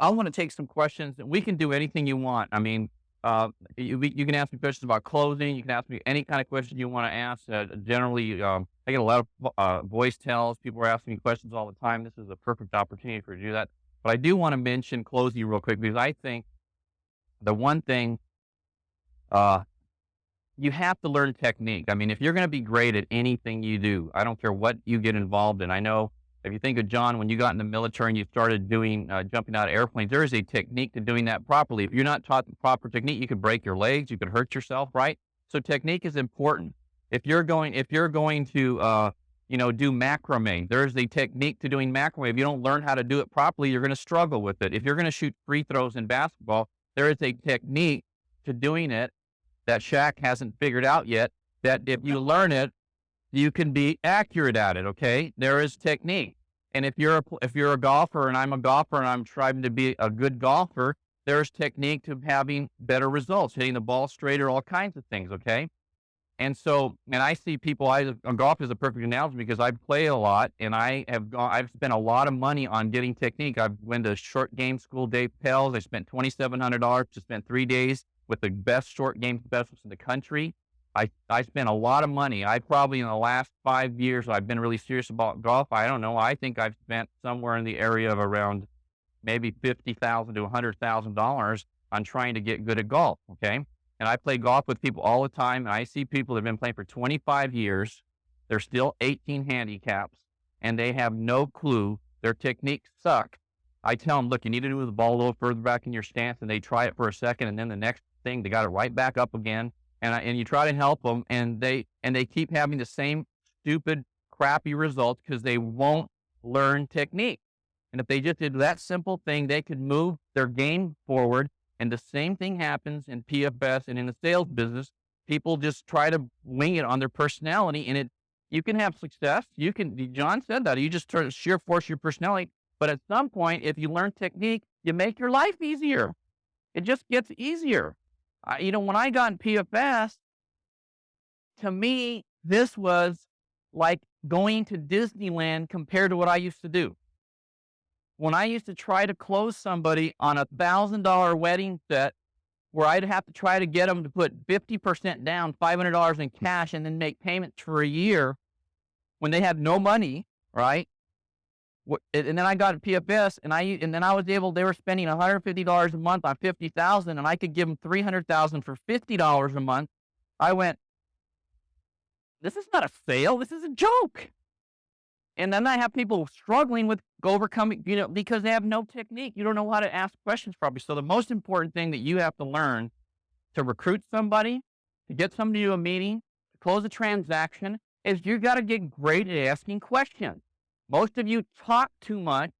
I want to take some questions, and we can do anything you want. I mean, you can ask me questions about closing. You can ask me any kind of question you want to ask. Generally, I get a lot of voice tells. People are asking me questions all the time. This is a perfect opportunity for you to do that. But I do want to mention closing real quick because I think the one thing uh, you have to learn technique. I mean, if you're going to be great at anything you do, I don't care what you get involved in. I know if you think of John, when you got in the military and you started doing jumping out of airplanes, there is a technique to doing that properly. If you're not taught the proper technique, you could break your legs, you could hurt yourself, right? So technique is important. If you're going to do macrame, there's a technique to doing macrame. If you don't learn how to do it properly, you're going to struggle with it. If you're going to shoot free throws in basketball, there is a technique to doing it that Shaq hasn't figured out yet, that if you learn it, you can be accurate at it, okay? There is technique. And if you're a golfer and I'm a golfer and I'm trying to be a good golfer, there's technique to having better results, hitting the ball straighter, all kinds of things, okay? And I see people, golf is a perfect analogy because I play a lot and I've spent a lot of money on getting technique. I've went to short game school, Dave Pels. I spent $2,700 to spend 3 days with the best short game specialists in the country. I spent a lot of money. I probably in the last 5 years, I've been really serious about golf. I don't know. I think I've spent somewhere in the area of around maybe $50,000 to $100,000 on trying to get good at golf. Okay. And I play golf with people all the time. And I see people that have been playing for 25 years. They're still 18 handicaps and they have no clue. Their techniques suck. I tell them, look, you need to move the ball a little further back in your stance. And they try it for a second. And then the next thing, they got it right back up again. And you try to help them and they keep having the same stupid, crappy results because they won't learn technique. And if they just did that simple thing, they could move their game forward. And the same thing happens in PFS and in the sales business. People just try to wing it on their personality, and you can have success. John said that you just turn sheer force your personality. But at some point, if you learn technique, you make your life easier. It just gets easier. When I got in PFS, to me, this was like going to Disneyland compared to what I used to do. When I used to try to close somebody on $1,000 wedding set, where I'd have to try to get them to put 50% down, $500 in cash, and then make payments for a year when they had no money, right? And then I got a PFS, and then I was able. They were spending $150 a month on $50,000, and I could give them $300,000 for $50 a month. I went, this is not a sale. This is a joke. And then I have people struggling with overcoming, because they have no technique. You don't know how to ask questions properly. So the most important thing that you have to learn to recruit somebody, to get somebody to a meeting, to close a transaction, is you got to get great at asking questions. Most of you talk too much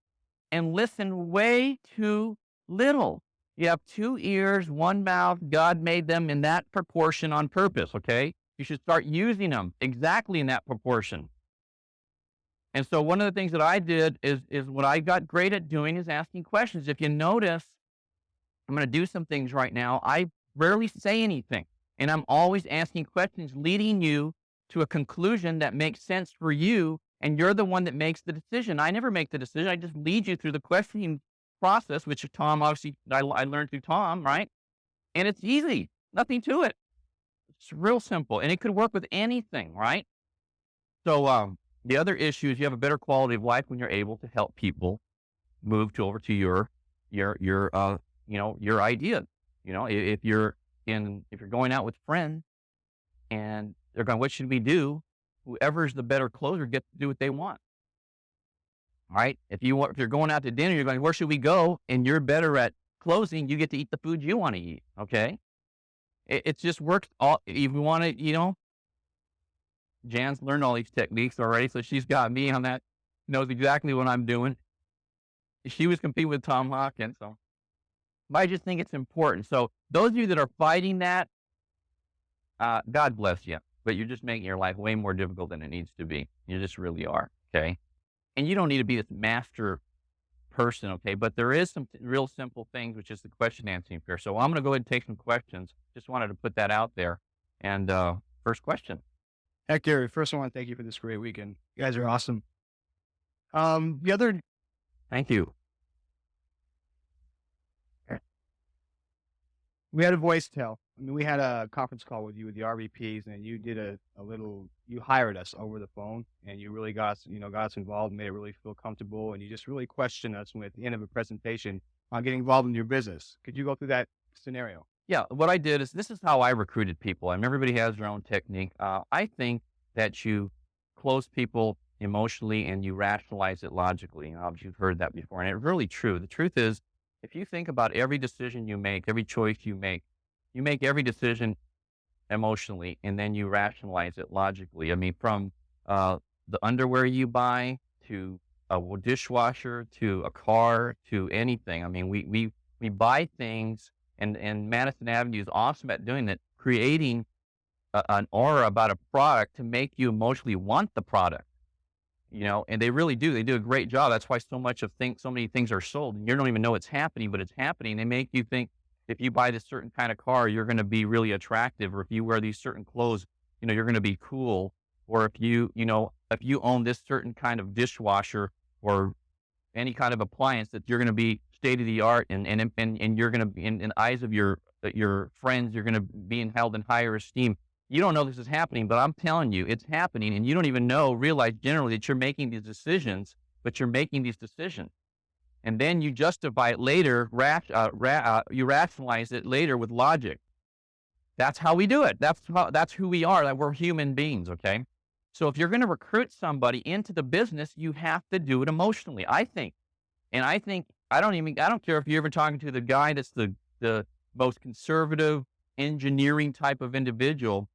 and listen way too little. You have 2 ears, 1 mouth. God made them in that proportion on purpose, okay? You should start using them exactly in that proportion. And so one of the things that I did is what I got great at doing is asking questions. If you notice, I'm going to do some things right now. I rarely say anything, and I'm always asking questions, leading you to a conclusion that makes sense for you, and you're the one that makes the decision. I never make the decision. I just lead you through the questioning process, which Tom, obviously, I learned through Tom, right? And it's easy. Nothing to it. It's real simple, and it could work with anything, right? So, the other issue is you have a better quality of life when you're able to help people move over to your ideas. If you're going out with friends and they're going, what should we do? Whoever's the better closer gets to do what they want. All right. If you're going out to dinner, you're going, where should we go? And you're better at closing, you get to eat the food you want to eat. Okay. It just works. If you want to, Jan's learned all these techniques already, so she's got me on that, knows exactly what I'm doing. She was competing with Tom Hawkins, so I just think it's important. So those of you that are fighting that, God bless you, but you're just making your life way more difficult than it needs to be. You just really are, okay? And you don't need to be this master person, okay? But there is some real simple things, which is the question answering here. So I'm going to go ahead and take some questions. Just wanted to put that out there. And first question. Hector, first I want to thank you for this great weekend. You guys are awesome. The other Thank you. We had a voice tell. I mean, we had a conference call with you with the RVPs, and you did a little. You hired us over the phone, and you really got us, got us involved, made it really feel comfortable, and you just really questioned us when at the end of a presentation on getting involved in your business. Could you go through that scenario? Yeah, what I did is this is how I recruited people. I mean, everybody has their own technique. I think that you close people emotionally and you rationalize it logically. You've heard that before, and it's really true. The truth is, if you think about every decision you make, every choice you make every decision emotionally, and then you rationalize it logically. I mean, from the underwear you buy to dishwasher to a car to anything. I mean, we buy things, and Madison Avenue is awesome at doing that, creating an aura about a product to make you emotionally want the product. And they really do. They do a great job. That's why so many things are sold, and you don't even know it's happening, but it's happening. They make you think if you buy this certain kind of car, you're going to be really attractive, or if you wear these certain clothes, you're going to be cool, or if you own this certain kind of dishwasher or any kind of appliance, that you're going to be state of the art, and you're going to be in the eyes of your friends, you're going to be held in higher esteem. You don't know this is happening, but I'm telling you, it's happening, and you don't even realize generally that you're making these decisions, but you're making these decisions. And then you justify it later, you rationalize it later with logic. That's how we do it. That's who we are. That we're human beings, okay? So if you're going to recruit somebody into the business, you have to do it emotionally, I think. And I think I don't care if you're ever talking to the guy that's the most conservative engineering type of individual.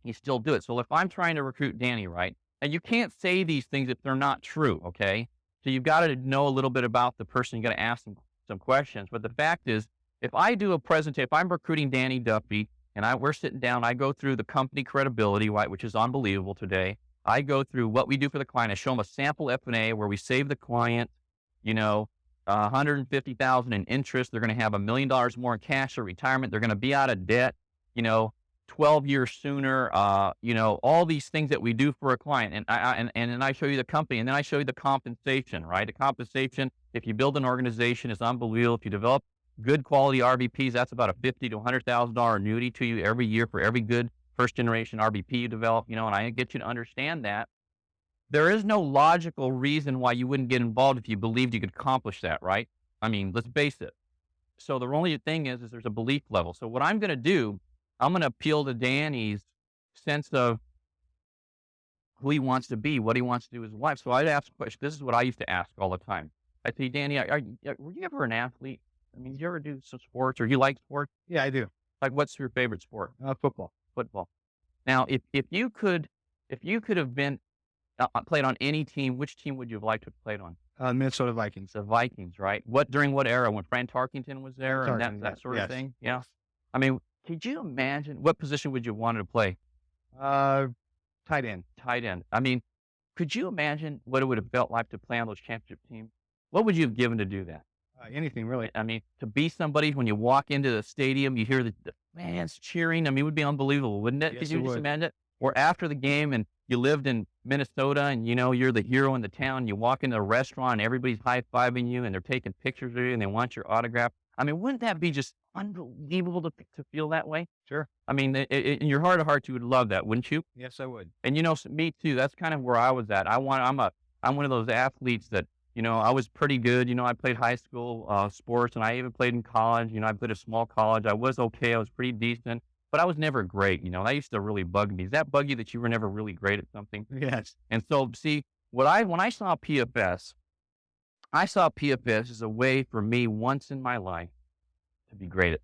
You still do it. So if I'm trying to recruit Danny, right, and you can't say these things if they're not true, okay? So you've got to know a little bit about the person. You got to ask them some questions. But the fact is, if I do a presentation, if I'm recruiting Danny Duffy, and we're sitting down, I go through the company credibility, right, which is unbelievable today. I go through what we do for the client. I show them a sample F&A where we save the client, $150,000 in interest. They're going to have $1 million more in cash or retirement. They're going to be out of debt, 12 years sooner, all these things that we do for a client. And then I show you the company, and then I show you the compensation, right? The compensation, if you build an organization, is unbelievable. If you develop good quality RVPs, that's about a $50,000 to $100,000 annuity to you every year for every good first generation RVP you develop, and I get you to understand that. There is no logical reason why you wouldn't get involved if you believed you could accomplish that, right? I mean, let's face it. So the only thing is there's a belief level. So what I'm going to do, I'm going to appeal to Danny's sense of who he wants to be, what he wants to do with his life. So I'd ask a question. This is what I used to ask all the time. I'd say, Danny, were you ever an athlete? I mean, did you ever do some sports, or you like sports? Yeah, I do. Like, what's your favorite sport? Football. Football. Now, if you could have been played on any team, which team would you have liked to have played on? Minnesota Vikings. The Vikings, right? During what era? When Fran Tarkenton was there, and that sort of thing? Yeah. I mean, could you imagine what position would you have wanted to play? Tight end. Tight end. I mean, could you imagine what it would have felt like to play on those championship teams? What would you have given to do that? Anything, really. I mean, to be somebody, when you walk into the stadium, you hear the fans cheering. I mean, it would be unbelievable, wouldn't it? Yes, Could you it just would. imagine it? Or after the game, and you lived in Minnesota, and you're the hero in the town. You walk into a restaurant, and everybody's high-fiving you, and they're taking pictures of you, and they want your autograph. I mean, wouldn't that be just unbelievable to feel that way? Sure. I mean, in your heart of hearts, you would love that, wouldn't you? Yes, I would. And me too. That's kind of where I was at. I'm one of those athletes that, I was pretty good. I played high school sports, and I even played in college. I played a small college. I was okay. I was pretty decent, but I was never great. That used to really bug me. Does that bug you that you were never really great at something? Yes. And so, see, when I saw PFS, as a way for me once in my life to be great at.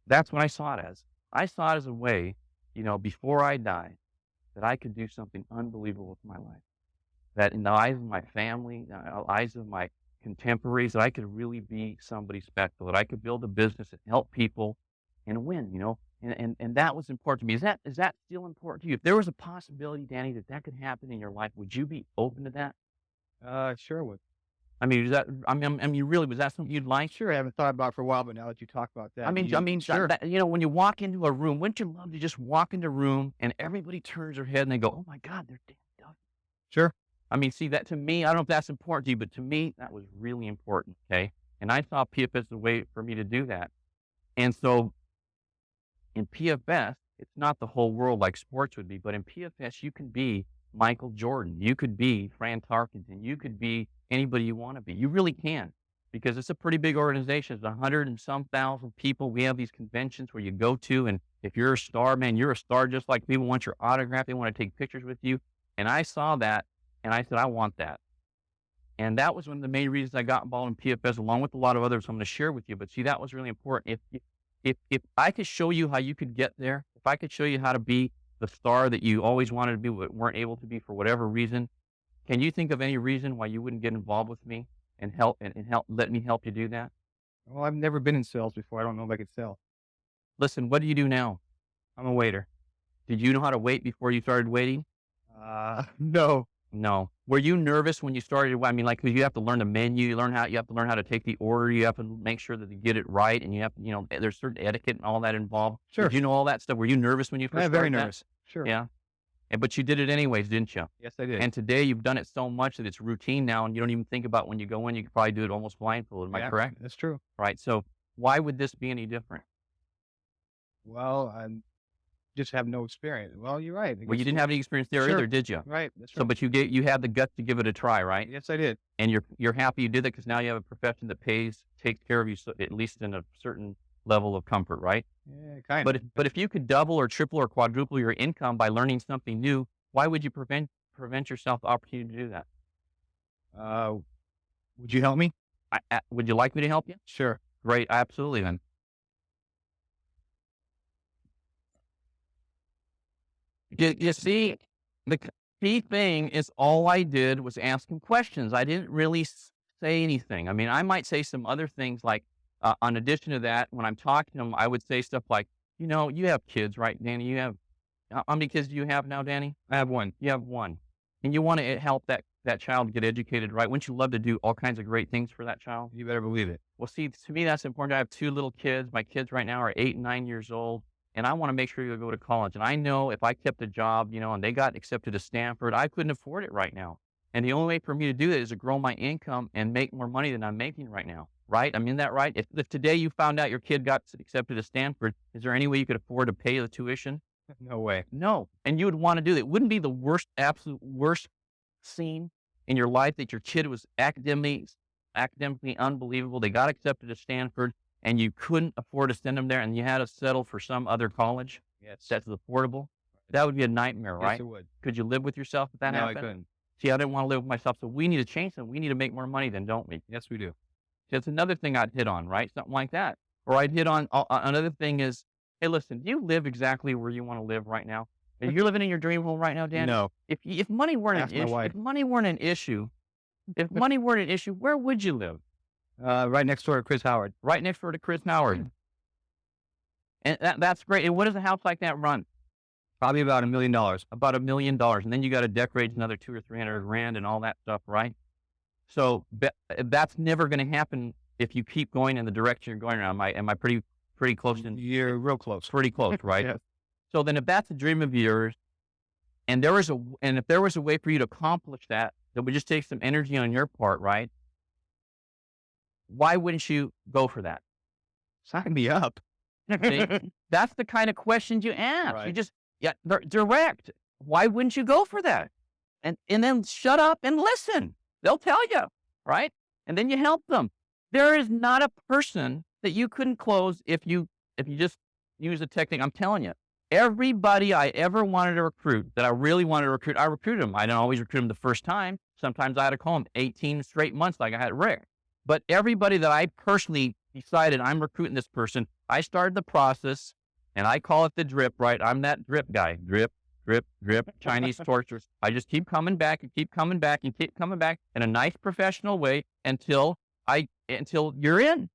That's what I saw it as. I saw it as a way, before I die, that I could do something unbelievable with my life. That in the eyes of my family, eyes of my contemporaries, that I could really be somebody special, that I could build a business and help people and win, and that was important to me. Is that still important to you? If there was a possibility, Danny, that could happen in your life, would you be open to that? Sure would. I mean, really, was that something you'd like? Sure, I haven't thought about it for a while, but now that you talk about that, Sure. When you walk into a room, wouldn't you love to just walk into a room and everybody turns their head and they go, "Oh my God, they're Danny Duffy." Sure. I mean, see, that to me, I don't know if that's important to you, but to me, that was really important, okay? And And I saw PFS as a way for me to do that. And so in PFS, it's not the whole world like sports would be, but in PFS, you can be Michael Jordan. You could be Fran Tarkenton. You could be anybody you want to be. You really can, because it's a pretty big organization. It's 100 and some thousand people. We have these conventions where you go to, and if you're a star, man, you're a star just like people want your autograph. They want to take pictures with you. And I saw that, and I said, I want that. And that was one of the main reasons I got involved in PFS, along with a lot of others I'm going to share with you. But see, that was really important. If I could show you how you could get there, if I could show you how to be the star that you always wanted to be but weren't able to be for whatever reason, can you think of any reason why you wouldn't get involved with me and let me help you do that? Well, I've never been in sales before. I don't know if I could sell. Listen, what do you do now? I'm a waiter. Did you know how to wait before you started waiting? No. No. Were you nervous when you started? I mean, like, 'cause you have to learn the menu, you have to learn how to take the order, you have to make sure that you get it right, and you have, there's certain etiquette and all that involved. Sure. Did you know all that stuff? Were you nervous when you first Yeah, started very that? nervous. Sure. Yeah. But you did it anyways, didn't you? Yes, I did. And today you've done it so much that it's routine now, and you don't even think about when you go in. You could probably do it almost blindfolded. Am I Yeah, correct? that's true. Right. So why would this be any different? Well, I just have no experience. Well, you're right. I Well, you guess didn't have any experience there Sure. either, did you? Right. That's So, right. but you had the guts to give it a try, right? Yes, I did. And you're happy you did it because now you have a profession that takes care of you, so at least in a certain level of comfort, right? Yeah, kind But of. if you could double or triple or quadruple your income by learning something new, why would you prevent yourself the opportunity to do that? Would you help me? Would you like me to help you? Sure. Great, absolutely. Then you see, the key thing is all I did was ask him questions. I didn't really say anything. I mean, I might say some other things like, in addition to that, when I'm talking to him, I would say stuff like, you have kids, right, Danny? You have, how many kids do you have now, Danny? I have one. You have one. And you want to help that child get educated, right? Wouldn't you love to do all kinds of great things for that child? You better believe it. Well, see, to me, that's important. I have 2 little kids. My kids right now are 8 and 9 years old, and I want to make sure you go to college. And I know if I kept a job, and they got accepted to Stanford, I couldn't afford it right now. And the only way for me to do that is to grow my income and make more money than I'm making right now, right? I mean, that right? If today you found out your kid got accepted to Stanford, is there any way you could afford to pay the tuition? No way. No. And you would want to do that. It wouldn't be the absolute worst scene in your life that your kid was academically unbelievable. They got accepted to Stanford and you couldn't afford to send them there and you had to settle for some other college Yes. that's affordable. That would be a nightmare, right? Yes, it would. Could you live with yourself if that No, I happened? couldn't. See, I didn't want to live with myself. So we need to change them. We need to make more money then, don't we? Yes, we do. That's another thing I'd hit on, right? Something like that. Or I'd hit on another thing is, hey, listen, do you live exactly where you want to live right now? Are you living in your dream home right now, Dan? No. If money weren't Ask an my issue, wife. if money weren't an issue, where would you live? Right next door to Chris Howard. Right next door to Chris Howard. And that's great. And what does a house like that run? Probably about $1 million. About $1 million. And then you got to decorate another 200 or 300 grand and all that stuff, right? So that's never going to happen if you keep going in the direction you're going around. Am I pretty close? You're real close. Pretty close, right? Yes. So then if that's a dream of yours, and if there was a way for you to accomplish that would just take some energy on your part, right? Why wouldn't you go for that? Sign me up. See? That's the kind of questions you ask. Right. You just, they're direct. Why wouldn't you go for that? And then shut up and listen. They'll tell you, right? And then you help them. There is not a person that you couldn't close if you just use a technique. I'm telling you, everybody I ever wanted to recruit, that I really wanted to recruit, I recruited them. I didn't always recruit them the first time. Sometimes I had to call them 18 straight months like I had Rick. But everybody that I personally decided I'm recruiting this person, I started the process, and I call it the drip, right? I'm that drip guy. Drip, drip, drip, Chinese tortures. I just keep coming back and keep coming back and keep coming back in a nice professional way until you're in.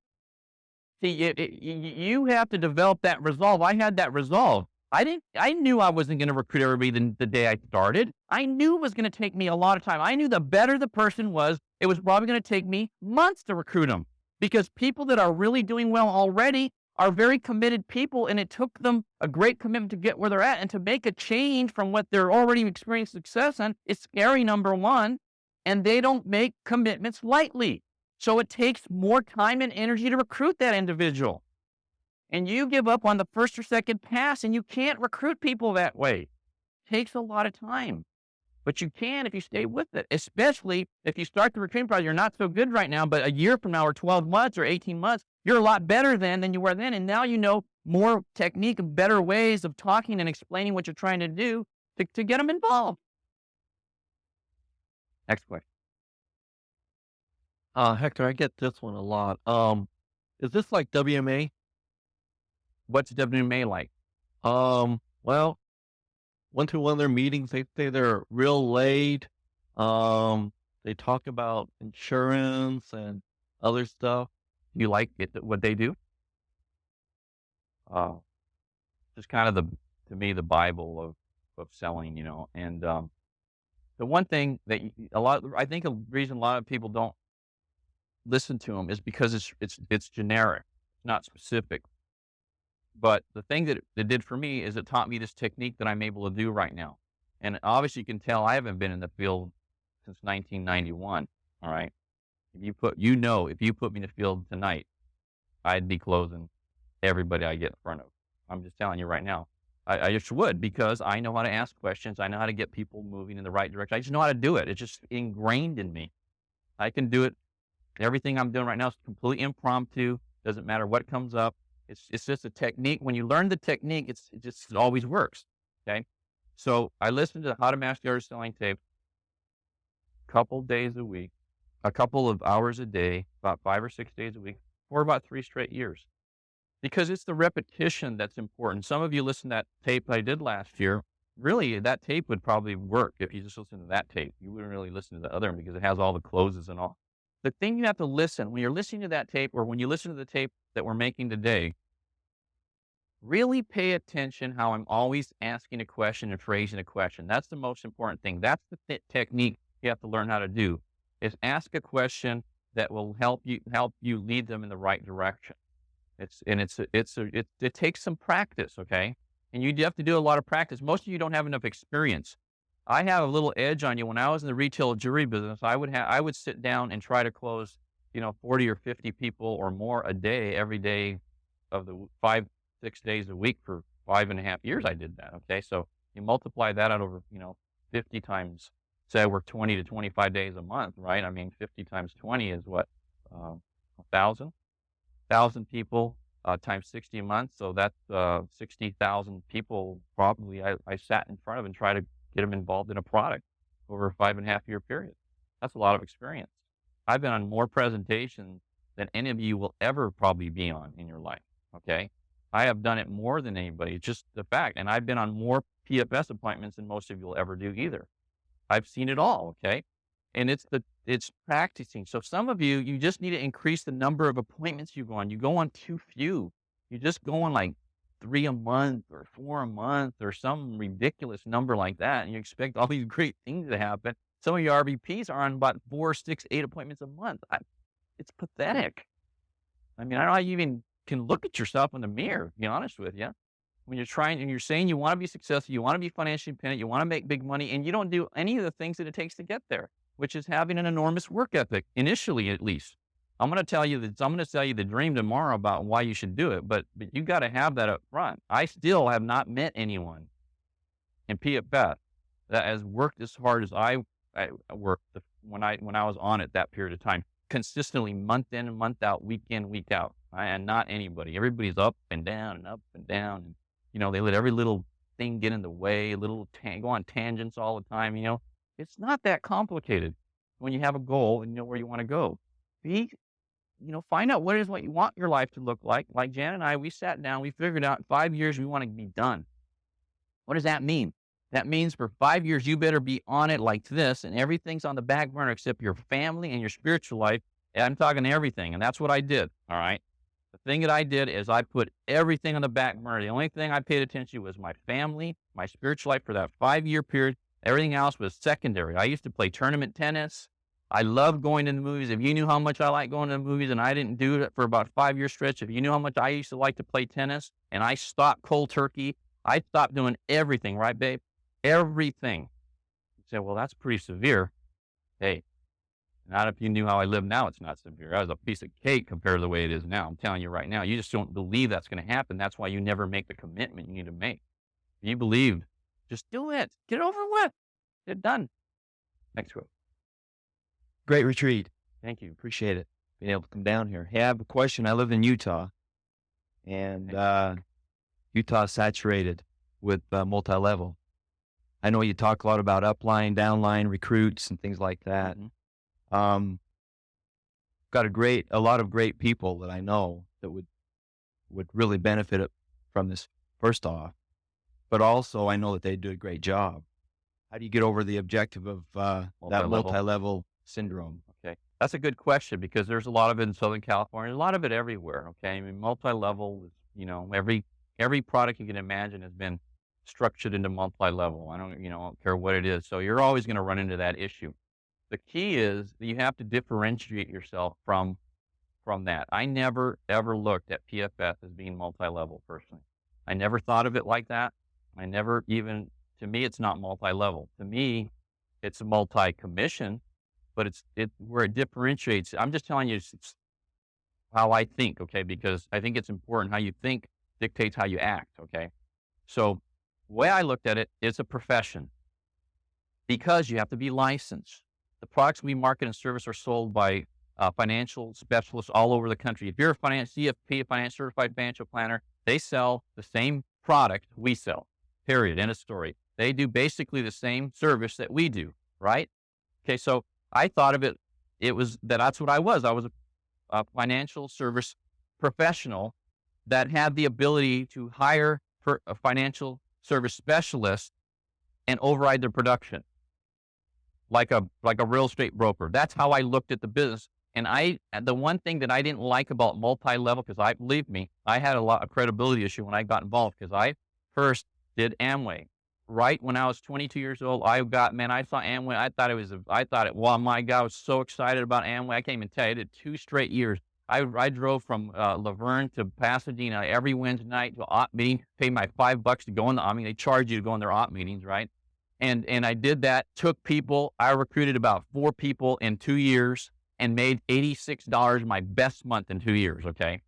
See, you have to develop that resolve. I had that resolve. I knew I wasn't going to recruit everybody the day I started. I knew it was going to take me a lot of time. I knew the better the person was, it was probably going to take me months to recruit them, because people that are really doing well already are very committed people, and it took them a great commitment to get where they're at, and to make a change from what they're already experiencing success in. It's scary, number one, and they don't make commitments lightly. So it takes more time and energy to recruit that individual. And you give up on the first or second pass, and you can't recruit people that way. It takes a lot of time. But you can if you stay with it, especially if you start the recruiting process. You're not so good right now, but a year from now or 12 months or 18 months, you're a lot better than you were then. And now you know more technique and better ways of talking and explaining what you're trying to do to get them involved. Next question. Hector, I get this one a lot. Is this like WMA? What's WMA like? Well, went to one of their meetings. They say they're real laid. They talk about insurance and other stuff. You like it, what they do? Uh, just kind of to me, the Bible of selling, and the one thing that I think a reason a lot of people don't listen to them is because it's generic, not specific. But the thing that it did for me is it taught me this technique that I'm able to do right now. And obviously you can tell I haven't been in the field since 1991. All right. If you put me in the field tonight, I'd be closing everybody I get in front of. I'm just telling you right now. I just would, because I know how to ask questions. I know how to get people moving in the right direction. I just know how to do it. It's just ingrained in me. I can do it. Everything I'm doing right now is completely impromptu. Doesn't matter what comes up. It's just a technique. When you learn the technique, it always works. Okay. So I listened to How to Master the Art of Selling tape a couple days a week, a couple of hours a day, about 5 or 6 days a week, for about 3 straight years. Because it's the repetition that's important. Some of you listen to that tape I did last year. Really, that tape would probably work if you just listen to that tape. You wouldn't really listen to the other one because it has all the closes and all. The thing you have to listen, when you're listening to that tape or when you listen to the tape that we're making today, really pay attention how I'm always asking a question and phrasing a question. That's the most important thing. That's the technique you have to learn how to do, is ask a question that will help you lead them in the right direction. It takes some practice, okay? And you have to do a lot of practice. Most of you don't have enough experience. I have a little edge on you. When I was in the retail jewelry business, I would sit down and try to close, 40 or 50 people or more a day, every day of the 5, 6 days a week for 5.5 years. I did that. Okay. So you multiply that out over, 50 times, say I work 20 to 25 days a month, right? I mean, 50 times 20 is what? 1,000 people, times 60 months. So that's, 60,000 people probably I sat in front of and tried to get them involved in a product over a 5.5 year period. That's a lot of experience. I've been on more presentations than any of you will ever probably be on in your life. Okay. I have done it more than anybody. It's just the fact. And I've been on more PFS appointments than most of you will ever do either. I've seen it all. Okay. And it's practicing. So some of you just need to increase the number of appointments you go on. You go on too few. You just go on like 3 a month or 4 a month or some ridiculous number like that. And you expect all these great things to happen. Some of your RVPs are on about 4, 6, 8 appointments a month. It's pathetic. I mean, I don't know how you even can look at yourself in the mirror, to be honest with you. When you're trying and you're saying you want to be successful, you want to be financially independent, you want to make big money, and you don't do any of the things that it takes to get there, which is having an enormous work ethic, initially at least. I'm going to tell you the dream tomorrow about why you should do it, but you got to have that up front. I still have not met anyone in PFS that has worked as hard as I worked when I was on it that period of time, consistently, month in and month out, week in, week out. And not anybody. Everybody's up and down and up and down. And, they let every little thing get in the way, go on tangents all the time. It's not that complicated when you have a goal and you know where you want to go. Find out what you want your life to look like. Like Jan and I, we sat down, we figured out in 5 years we want to be done. What does that mean? That means for 5 years, you better be on it like this, and everything's on the back burner except your family and your spiritual life. And I'm talking everything, and that's what I did. All right. The thing that I did is I put everything on the back burner. The only thing I paid attention to was my family, my spiritual life for that 5-year period. Everything else was secondary. I used to play tournament tennis. I loved going to the movies. If you knew how much I like going to the movies and I didn't do it for about a 5-year stretch, if you knew how much I used to like to play tennis and I stopped cold turkey, I stopped doing everything, right, babe? Everything. You say, well, that's pretty severe. Hey, Not if you knew how I live now, it's not severe. That was a piece of cake compared to the way it is now. I'm telling you right now, you just don't believe that's going to happen. That's why you never make the commitment you need to make. If you believe, just do it. Get it over with. Get it done. Next quote. Great retreat. Thank you. Appreciate it. Being able to come down here. Hey, I have a question. I live in Utah, and Utah is saturated with multi-level. I know you talk a lot about upline, downline recruits and things like that. Mhm. Got a lot of great people that I know that would really benefit from this, first off, but also I know that they do a great job. How do you get over the objective of that Multi-level. multi-level syndrome? Okay. That's a good question because there's a lot of it in Southern California, a lot of it everywhere. Okay. I mean, multi-level is, every product you can imagine has been structured into multi-level. I don't care what it is. So you're always going to run into that issue. The key is that you have to differentiate yourself from that. I never, ever looked at PFS as being multi-level personally. I never thought of it like that. I never even, to me, it's not multi-level. To me, it's a multi-commission, but it's where it differentiates. I'm just telling you it's how I think, okay? Because I think it's important. How you think dictates how you act, okay? So the way I looked at it, it's a profession because you have to be licensed. The products we market and service are sold by financial specialists all over the country. If you're a CFP, a financial certified financial planner, they sell the same product we sell, period, end of story. They do basically the same service that we do, right? Okay, so I thought of that's what I was. I was a financial service professional that had the ability to hire a financial service specialist and override their production like a real estate broker. That's how I looked at the business. And the one thing that I didn't like about multi-level, because believe me, I had a lot of credibility issue when I got involved because I first did Amway. Right when I was 22 years old, I saw Amway. Wow, my God, I was so excited about Amway. I can't even tell you. I did 2 straight years. I drove from Laverne to Pasadena every Wednesday night to an op meeting, paid my $5 to go in the op meeting. They charge you to go in their op meetings, right? And I did that, took people. I recruited about 4 people in 2 years and made $86 my best month in 2 years, okay?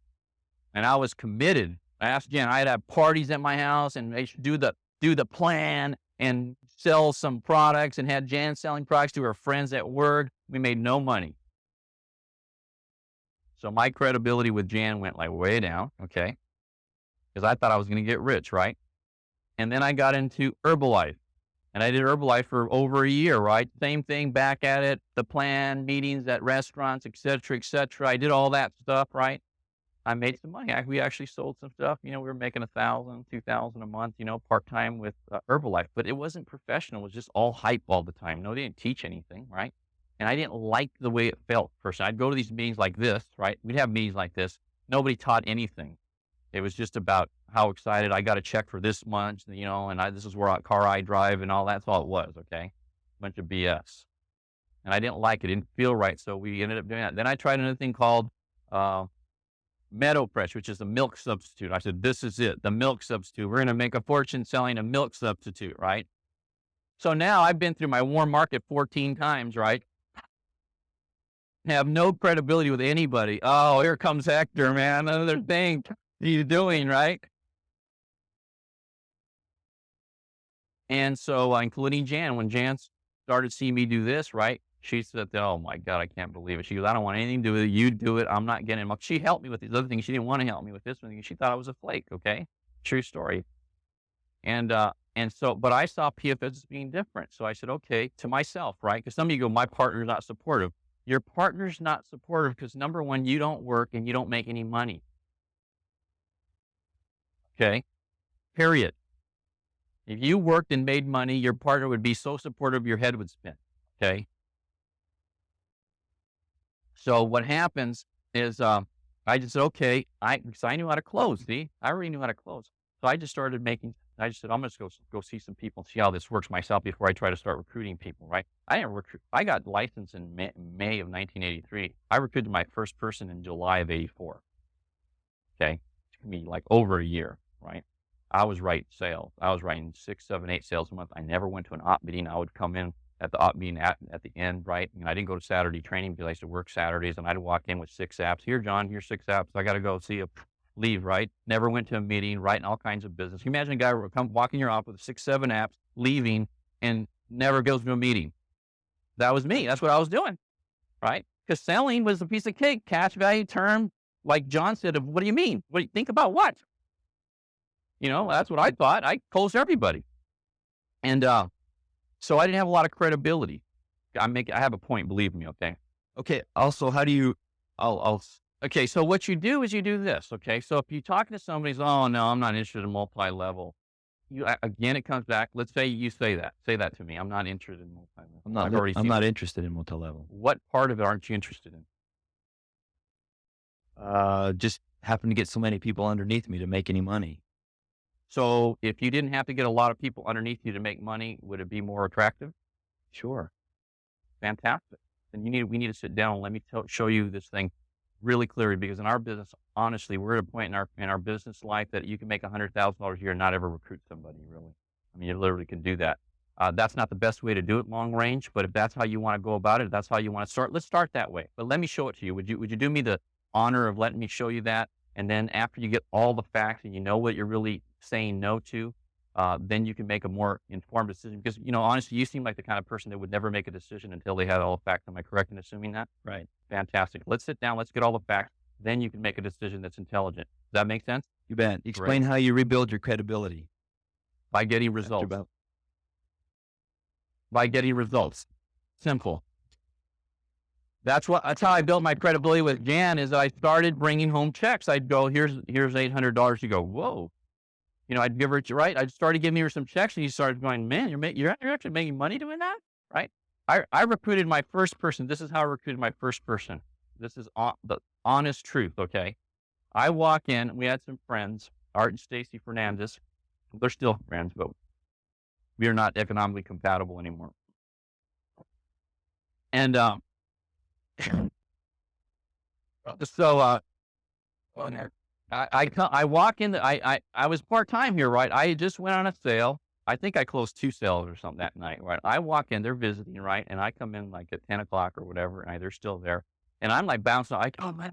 And I was committed. I asked Jan, I'd have parties at my house and they should do the plan and sell some products and had Jan selling products to her friends at work. We made no money. So my credibility with Jan went like way down, okay? Because I thought I was going to get rich, right? And then I got into Herbalife. And I did Herbalife for over a year, right? Same thing, back at it, the plan, meetings at restaurants, et cetera, et cetera. I did all that stuff, right? I made some money. We actually sold some stuff. We were making $1,000, $2,000 a month, part-time with Herbalife. But it wasn't professional. It was just all hype all the time. No, they didn't teach anything, right? And I didn't like the way it felt personally. I'd go to these meetings like this, right? We'd have meetings like this. Nobody taught anything. It was just about how excited I got a check for this month, and this is where car I drive and all that. That's all it was, okay? Bunch of BS. And I didn't like it. It didn't feel right. So we ended up doing that. Then I tried another thing called Meadow Fresh, which is a milk substitute. I said, this is it, the milk substitute. We're going to make a fortune selling a milk substitute, right? So now I've been through my warm market 14 times, right? Have no credibility with anybody. Oh, here comes Hector, man. Another thing he's doing, right? And so, including Jan, when Jan started seeing me do this, right? She said, oh my God, I can't believe it. She goes, I don't want anything to do with it. You do it. I'm not getting involved. She helped me with these other things. She didn't want to help me with this one. She thought I was a flake. Okay. True story. And so, but I saw PFS as being different. So I said, okay, to myself, right? Because some of you go, my partner's not supportive. Your partner's not supportive because number one, you don't work and you don't make any money. Okay. Period. If you worked and made money, your partner would be so supportive, your head would spin. Okay. So what happens is, I just said, okay, because I knew how to close. See, I already knew how to close. So I just started I just said, I'm just going to go see some people and see how this works myself before I try to start recruiting people, right? I didn't recruit. I got licensed in May of 1983. I recruited my first person in July of 84. Okay. It took me like over a year, right? I was writing sales. I was writing 6, 7, 8 sales a month. I never went to an op meeting. I would come in at the being at the end, right? And I didn't go to Saturday training because I used to work Saturdays, and I'd walk in with 6 apps. Here, John, here's 6 apps. I got to go see you. Leave, right? Never went to a meeting, writing all kinds of business. Can you imagine a guy who come walking your office with 6, 7 apps, leaving, and never goes to a meeting? That was me. That's what I was doing, right? Because selling was a piece of cake, cash value term, like John said. What do you mean? What do you think about what? That's what I thought. I closed everybody, and so I didn't have a lot of credibility. I have a point, believe me. Okay. Okay. Also, how do you? I'll Okay, so what you do is you do this, okay? So if you talk to somebody who's, "Oh, no, I'm not interested in multi-level." Again, it comes back. Let's say you say that. Say that to me. I'm not interested in multi-level. I've already I'm seen not it. interested in multi-level. What part of it aren't you interested in? Just happen to get so many people underneath me to make any money. So if you didn't have to get a lot of people underneath you to make money, would it be more attractive? Sure. Fantastic. Then we need to sit down and let me show you this thing really clearly, because in our business, honestly, we're at a point in our business life that you can make $100,000 a year and not ever recruit somebody, really. I mean, you literally can do that. That's not the best way to do it long range, but if that's how you want to go about it, if that's how you want to start, let's start that way. But let me show it to you. Would you do me the honor of letting me show you that? And then after you get all the facts and you know what you're really saying no to, then you can make a more informed decision. Because, honestly, you seem like the kind of person that would never make a decision until they had all the facts. Am I correct in assuming that? Right. Fantastic. Let's sit down. Let's get all the facts. Then you can make a decision that's intelligent. Does that make sense? You bet. Explain how you rebuild your credibility. By getting results. By getting results. Simple. That's how I built my credibility with Jan. Is I started bringing home checks. I'd go, here's $800. You go, whoa. I'd give her, right? I started giving her some checks, and he started going, man, you're actually making money doing that, right? I recruited my first person. This is how I recruited my first person. This is the honest truth, okay? I walk in. We had some friends, Art and Stacy Fernandez. They're still friends, but we are not economically compatible anymore. And so I walk in. I was part-time here, right? I just went on a sale. I think I closed 2 sales or something that night, right? I walk in, they're visiting, right? And I come in like at 10 o'clock or whatever, and they're still there. And I'm like bouncing, oh man,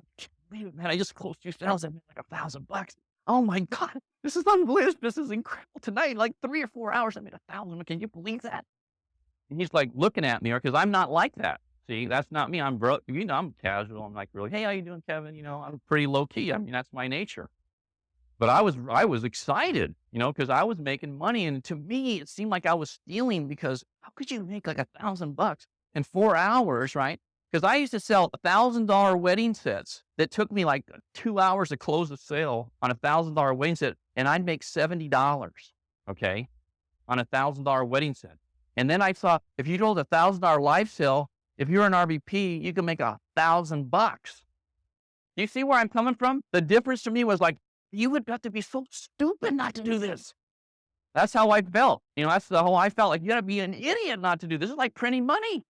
I just closed 2 sales. I made like $1,000. Oh my God, this is unbelievable. This is incredible. Tonight, like 3 or 4 hours, I made $1,000. Can you believe that? And he's like looking at me, because I'm not like that. See, that's not me. I'm broke. I'm casual. I'm like, really, hey, how you doing, Kevin? I'm pretty low key. I mean, that's my nature. But I was excited, because I was making money, and to me, it seemed like I was stealing, because how could you make like $1,000 in 4 hours, right? Because I used to sell $1,000 wedding sets that took me like 2 hours to close the sale on a $1,000 wedding set, and I'd make $70, okay, on a $1,000 wedding set. And then I saw if you rolled a $1,000 live sale, if you're an RVP, you can make $1,000. Do you see where I'm coming from? The difference to me was like, you would have to be so stupid not to do this. That's how I felt. That's the whole I felt like you got to be an idiot not to do this. This is like printing money.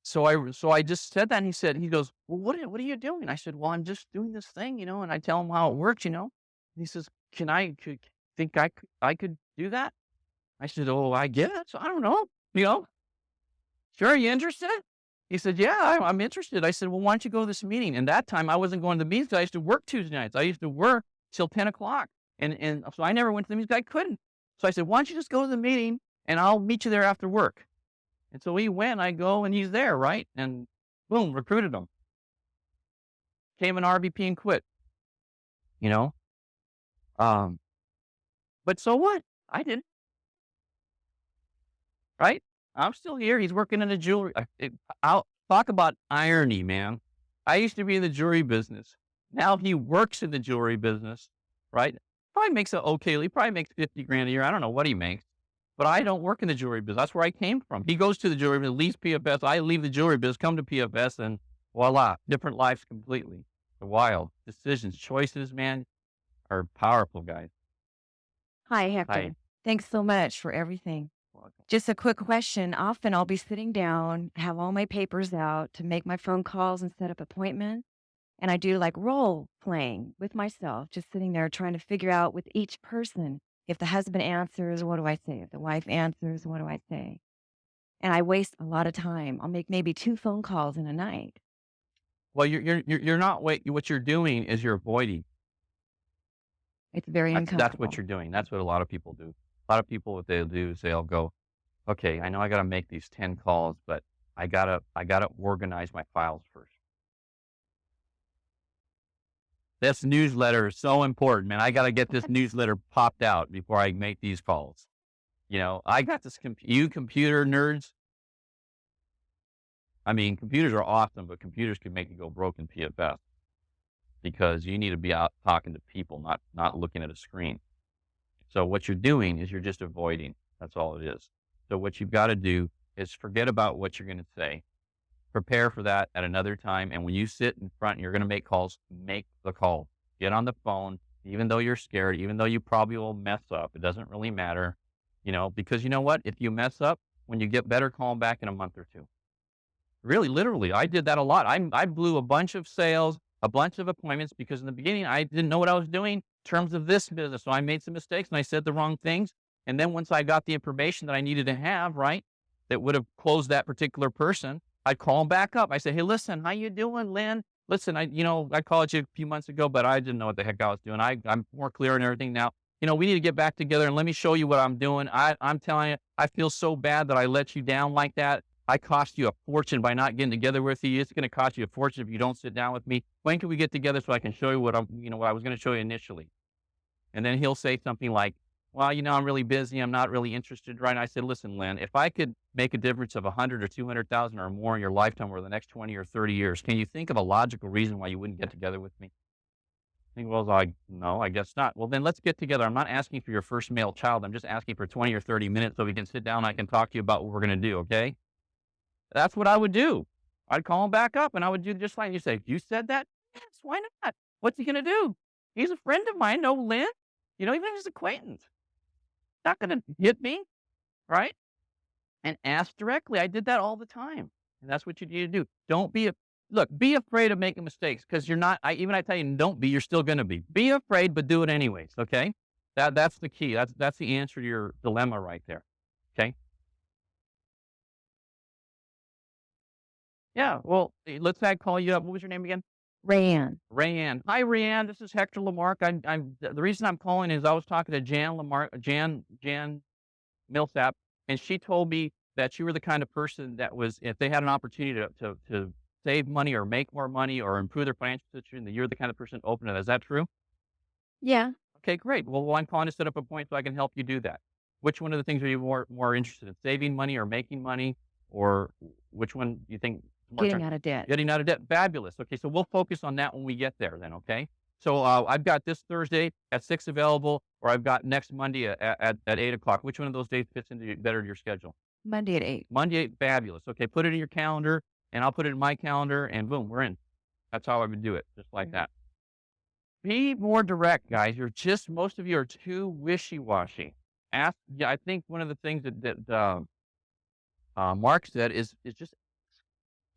So I just said that, and he goes, well, what are you doing? I said, well, I'm just doing this thing, and I tell him how it works, And he says, think I could do that? I said, oh, I guess. I don't know. Sure, are you interested? He said, yeah, I'm interested. I said, well, why don't you go to this meeting? And that time I wasn't going to the meetings because I used to work Tuesday nights. I used to work till 10 o'clock. And so I never went to the meetings. I couldn't. So I said, why don't you just go to the meeting and I'll meet you there after work. And so he went, I go, and he's there, right? And boom, recruited him. Came an RVP and quit. But so what? I didn't. Right? I'm still here. He's working in the jewelry. I'll talk about irony, man. I used to be in the jewelry business. Now he works in the jewelry business, right? Probably makes he probably makes 50 grand a year. I don't know what he makes, but I don't work in the jewelry business. That's where I came from. He goes to the jewelry business, leaves PFS. I leave the jewelry business, come to PFS, and voila, different lives completely. The wild decisions, choices, man, are powerful, guys. Hi, Hector. Hi. Thanks so much for everything. Welcome. Just a quick question. Often I'll be sitting down, have all my papers out to make my phone calls and set up appointments. And I do like role playing with myself, just sitting there trying to figure out with each person. If the husband answers, what do I say? If the wife answers, what do I say? And I waste a lot of time. I'll make maybe 2 phone calls in a night. Well, you're not what you're doing is you're avoiding. It's very That's uncomfortable. what you're doing. That's what a lot of people do. A lot of people, what they'll do is they'll go, okay, I know I got to make these 10 calls, but I gotta organize my files first. This newsletter is so important, man. I got to get this newsletter popped out before I make these calls. I got this, you computer nerds. I mean, computers are awesome, but computers can make you go broke in PFS because you need to be out talking to people, not looking at a screen. So what you're doing is you're just avoiding. That's all it is. So what you've got to do is forget about what you're going to say. Prepare for that at another time. And when you sit in front and you're going to make calls, make the call. Get on the phone, even though you're scared, even though you probably will mess up. It doesn't really matter, because you know what? If you mess up, when you get better, call them back in a month or two. Really, literally, I did that a lot. I blew a bunch of sales, a bunch of appointments because in the beginning, I didn't know what I was doing in terms of this business. So I made some mistakes and I said the wrong things. And then once I got the information that I needed to have, right, that would have closed that particular person, I'd call them back up. I say, hey, listen, how you doing, Lynn? Listen, I called you a few months ago, but I didn't know what the heck I was doing. I'm more clear on everything now. We need to get back together and let me show you what I'm doing. I'm telling you, I feel so bad that I let you down like that. I cost you a fortune by not getting together with you. It's going to cost you a fortune if you don't sit down with me. When can we get together so I can show you what I was going to show you initially? And then he'll say something like, well, I'm really busy. I'm not really interested, right? And I said, listen, Lynn, if I could make a difference of 100 or 200,000 or more in your lifetime over the next 20 or 30 years, can you think of a logical reason why you wouldn't get together with me? No, I guess not. Well, then let's get together. I'm not asking for your first male child. I'm just asking for 20 or 30 minutes so we can sit down and I can talk to you about what we're going to do, okay? That's what I would do. I'd call him back up and I would do just like you say. You said that? Yes, why not? What's he going to do? He's a friend of mine, no Lynn. Even if he's an acquaintance. Not going to hit me, right? And ask directly. I did that all the time. And that's what you need to do. Don't be be afraid of making mistakes because you're not, I tell you, don't be, you're still going to be. Be afraid, but do it anyways, okay? That's the key. That's the answer to your dilemma right there, okay? Yeah, well, let's say I call you up. What was your name again? Rayanne. Rayanne. Hi, Rayanne. This is Hector LaMarque. The reason I'm calling is I was talking to Jan Millsap, and she told me that you were the kind of person that was, if they had an opportunity to save money or make more money or improve their financial situation, that you're the kind of person open to that. Is that true? Yeah. Okay, great. Well, I'm calling to set up a point so I can help you do that. Which one of the things are you more interested in? Saving money or making money? Or which one do you think? Getting out of debt. Getting out of debt. Fabulous. Okay, so we'll focus on that when we get there then, okay? So I've got this Thursday at 6 available, or I've got next Monday at 8 o'clock. Which one of those days fits into better to your schedule? Monday at 8. Monday, 8, fabulous. Okay, put it in your calendar, and I'll put it in my calendar, and boom, we're in. That's how I would do it, just like that. Be more direct, guys. Most of you are too wishy-washy. I think one of the things that Mark said is just,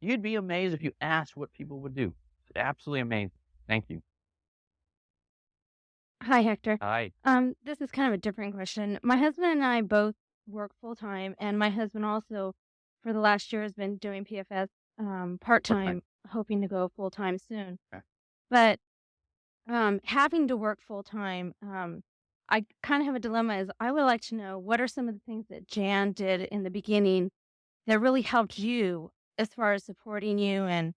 you'd be amazed if you asked what people would do. It's absolutely amazing. Thank you. Hi, Hector. Hi. This is kind of a different question. My husband and I both work full time, and my husband also, for the last year, has been doing PFS part time, hoping to go full time soon. Okay. But having to work full time, I kind of have a dilemma. Is I would like to know what are some of the things that Jan did in the beginning that really helped you as far as supporting you and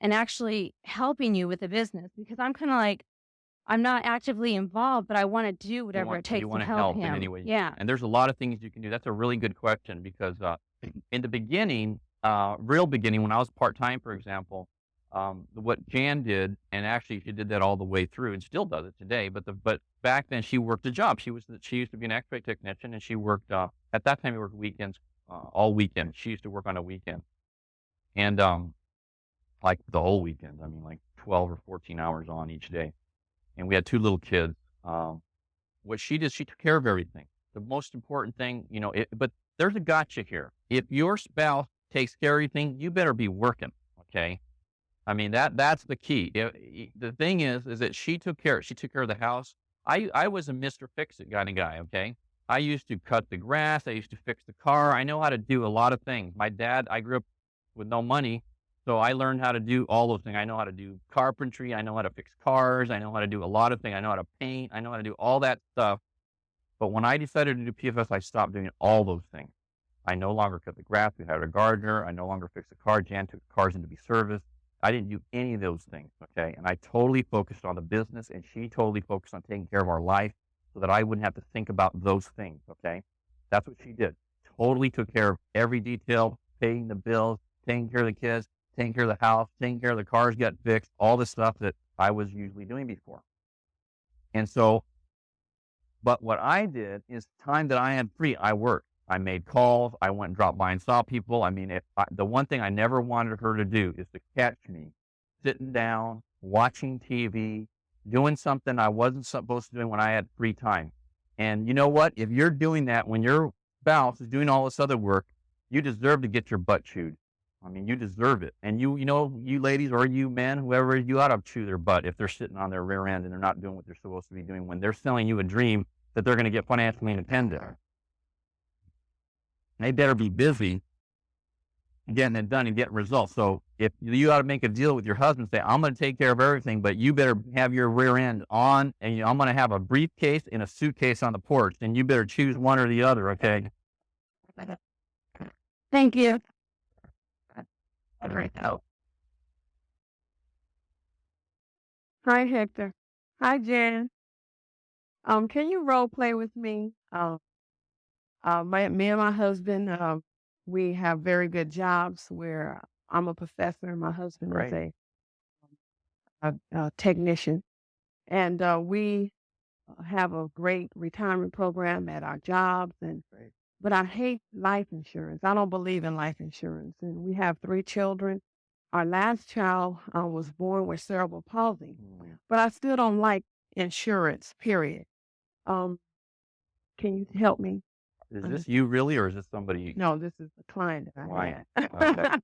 actually helping you with the business, because I'm kind of like, I'm not actively involved, but I want to do whatever it takes to help him. In any way. Yeah. And there's a lot of things you can do. That's a really good question because in the beginning, real beginning, when I was part-time, for example, what Jan did, and actually she did that all the way through and still does it today, but back then she worked a job. She used to be an X-ray technician, and she worked, at that time, she worked weekends, all weekend. She used to work on a weekend. And like the whole weekend, like 12 or 14 hours on each day. And we had 2 little kids. What she did, she took care of everything. The most important thing, but there's a gotcha here. If your spouse takes care of everything, you better be working, okay? I mean, that's the key. The thing is that she took care of the house. I was a Mr. Fix-It kind of guy, okay? I used to cut the grass, I used to fix the car. I know how to do a lot of things. I grew up with no money, so I learned how to do all those things. I know how to do carpentry, I know how to fix cars, I know how to do a lot of things. I know how to paint, I know how to do all that stuff. But when I decided to do PFS, I stopped doing all those things. I no longer cut the grass. We had a gardener. I no longer fixed the car. Jan took the cars in to be serviced. I didn't do any of those things, okay? And I totally focused on the business, and she totally focused on taking care of our life so that I wouldn't have to think about those things, okay? That's what she did. Totally took care of every detail, paying the bills, taking care of the kids, taking care of the house, taking care of the cars got fixed, all the stuff that I was usually doing before. And so, but what I did is time that I had free, I worked. I made calls. I went and dropped by and saw people. I mean, the one thing I never wanted her to do is to catch me sitting down, watching TV, doing something I wasn't supposed to do when I had free time. And you know what? If you're doing that when your spouse is doing all this other work, you deserve to get your butt chewed. I mean, you deserve it. And you ladies or you men, whoever, you ought to chew their butt if they're sitting on their rear end and they're not doing what they're supposed to be doing when they're selling you a dream that they're going to get financially independent. They better be busy getting it done and getting results. So if you ought to make a deal with your husband, say, I'm going to take care of everything, but you better have your rear end on, and I'm going to have a briefcase and a suitcase on the porch, and you better choose one or the other, okay? Thank you. Right now. Hi, Hector. Hi, Jan. Can you role play with me? Me and my husband, we have very good jobs where I'm a professor and my husband is Great. a technician. And we have a great retirement program at our jobs. Great. But I hate life insurance. I don't believe in life insurance. And we have 3 children. Our last child was born with cerebral palsy. But I still don't like insurance, period. Can you help me? Is this you really, or is this somebody? No, this is the client that I Client.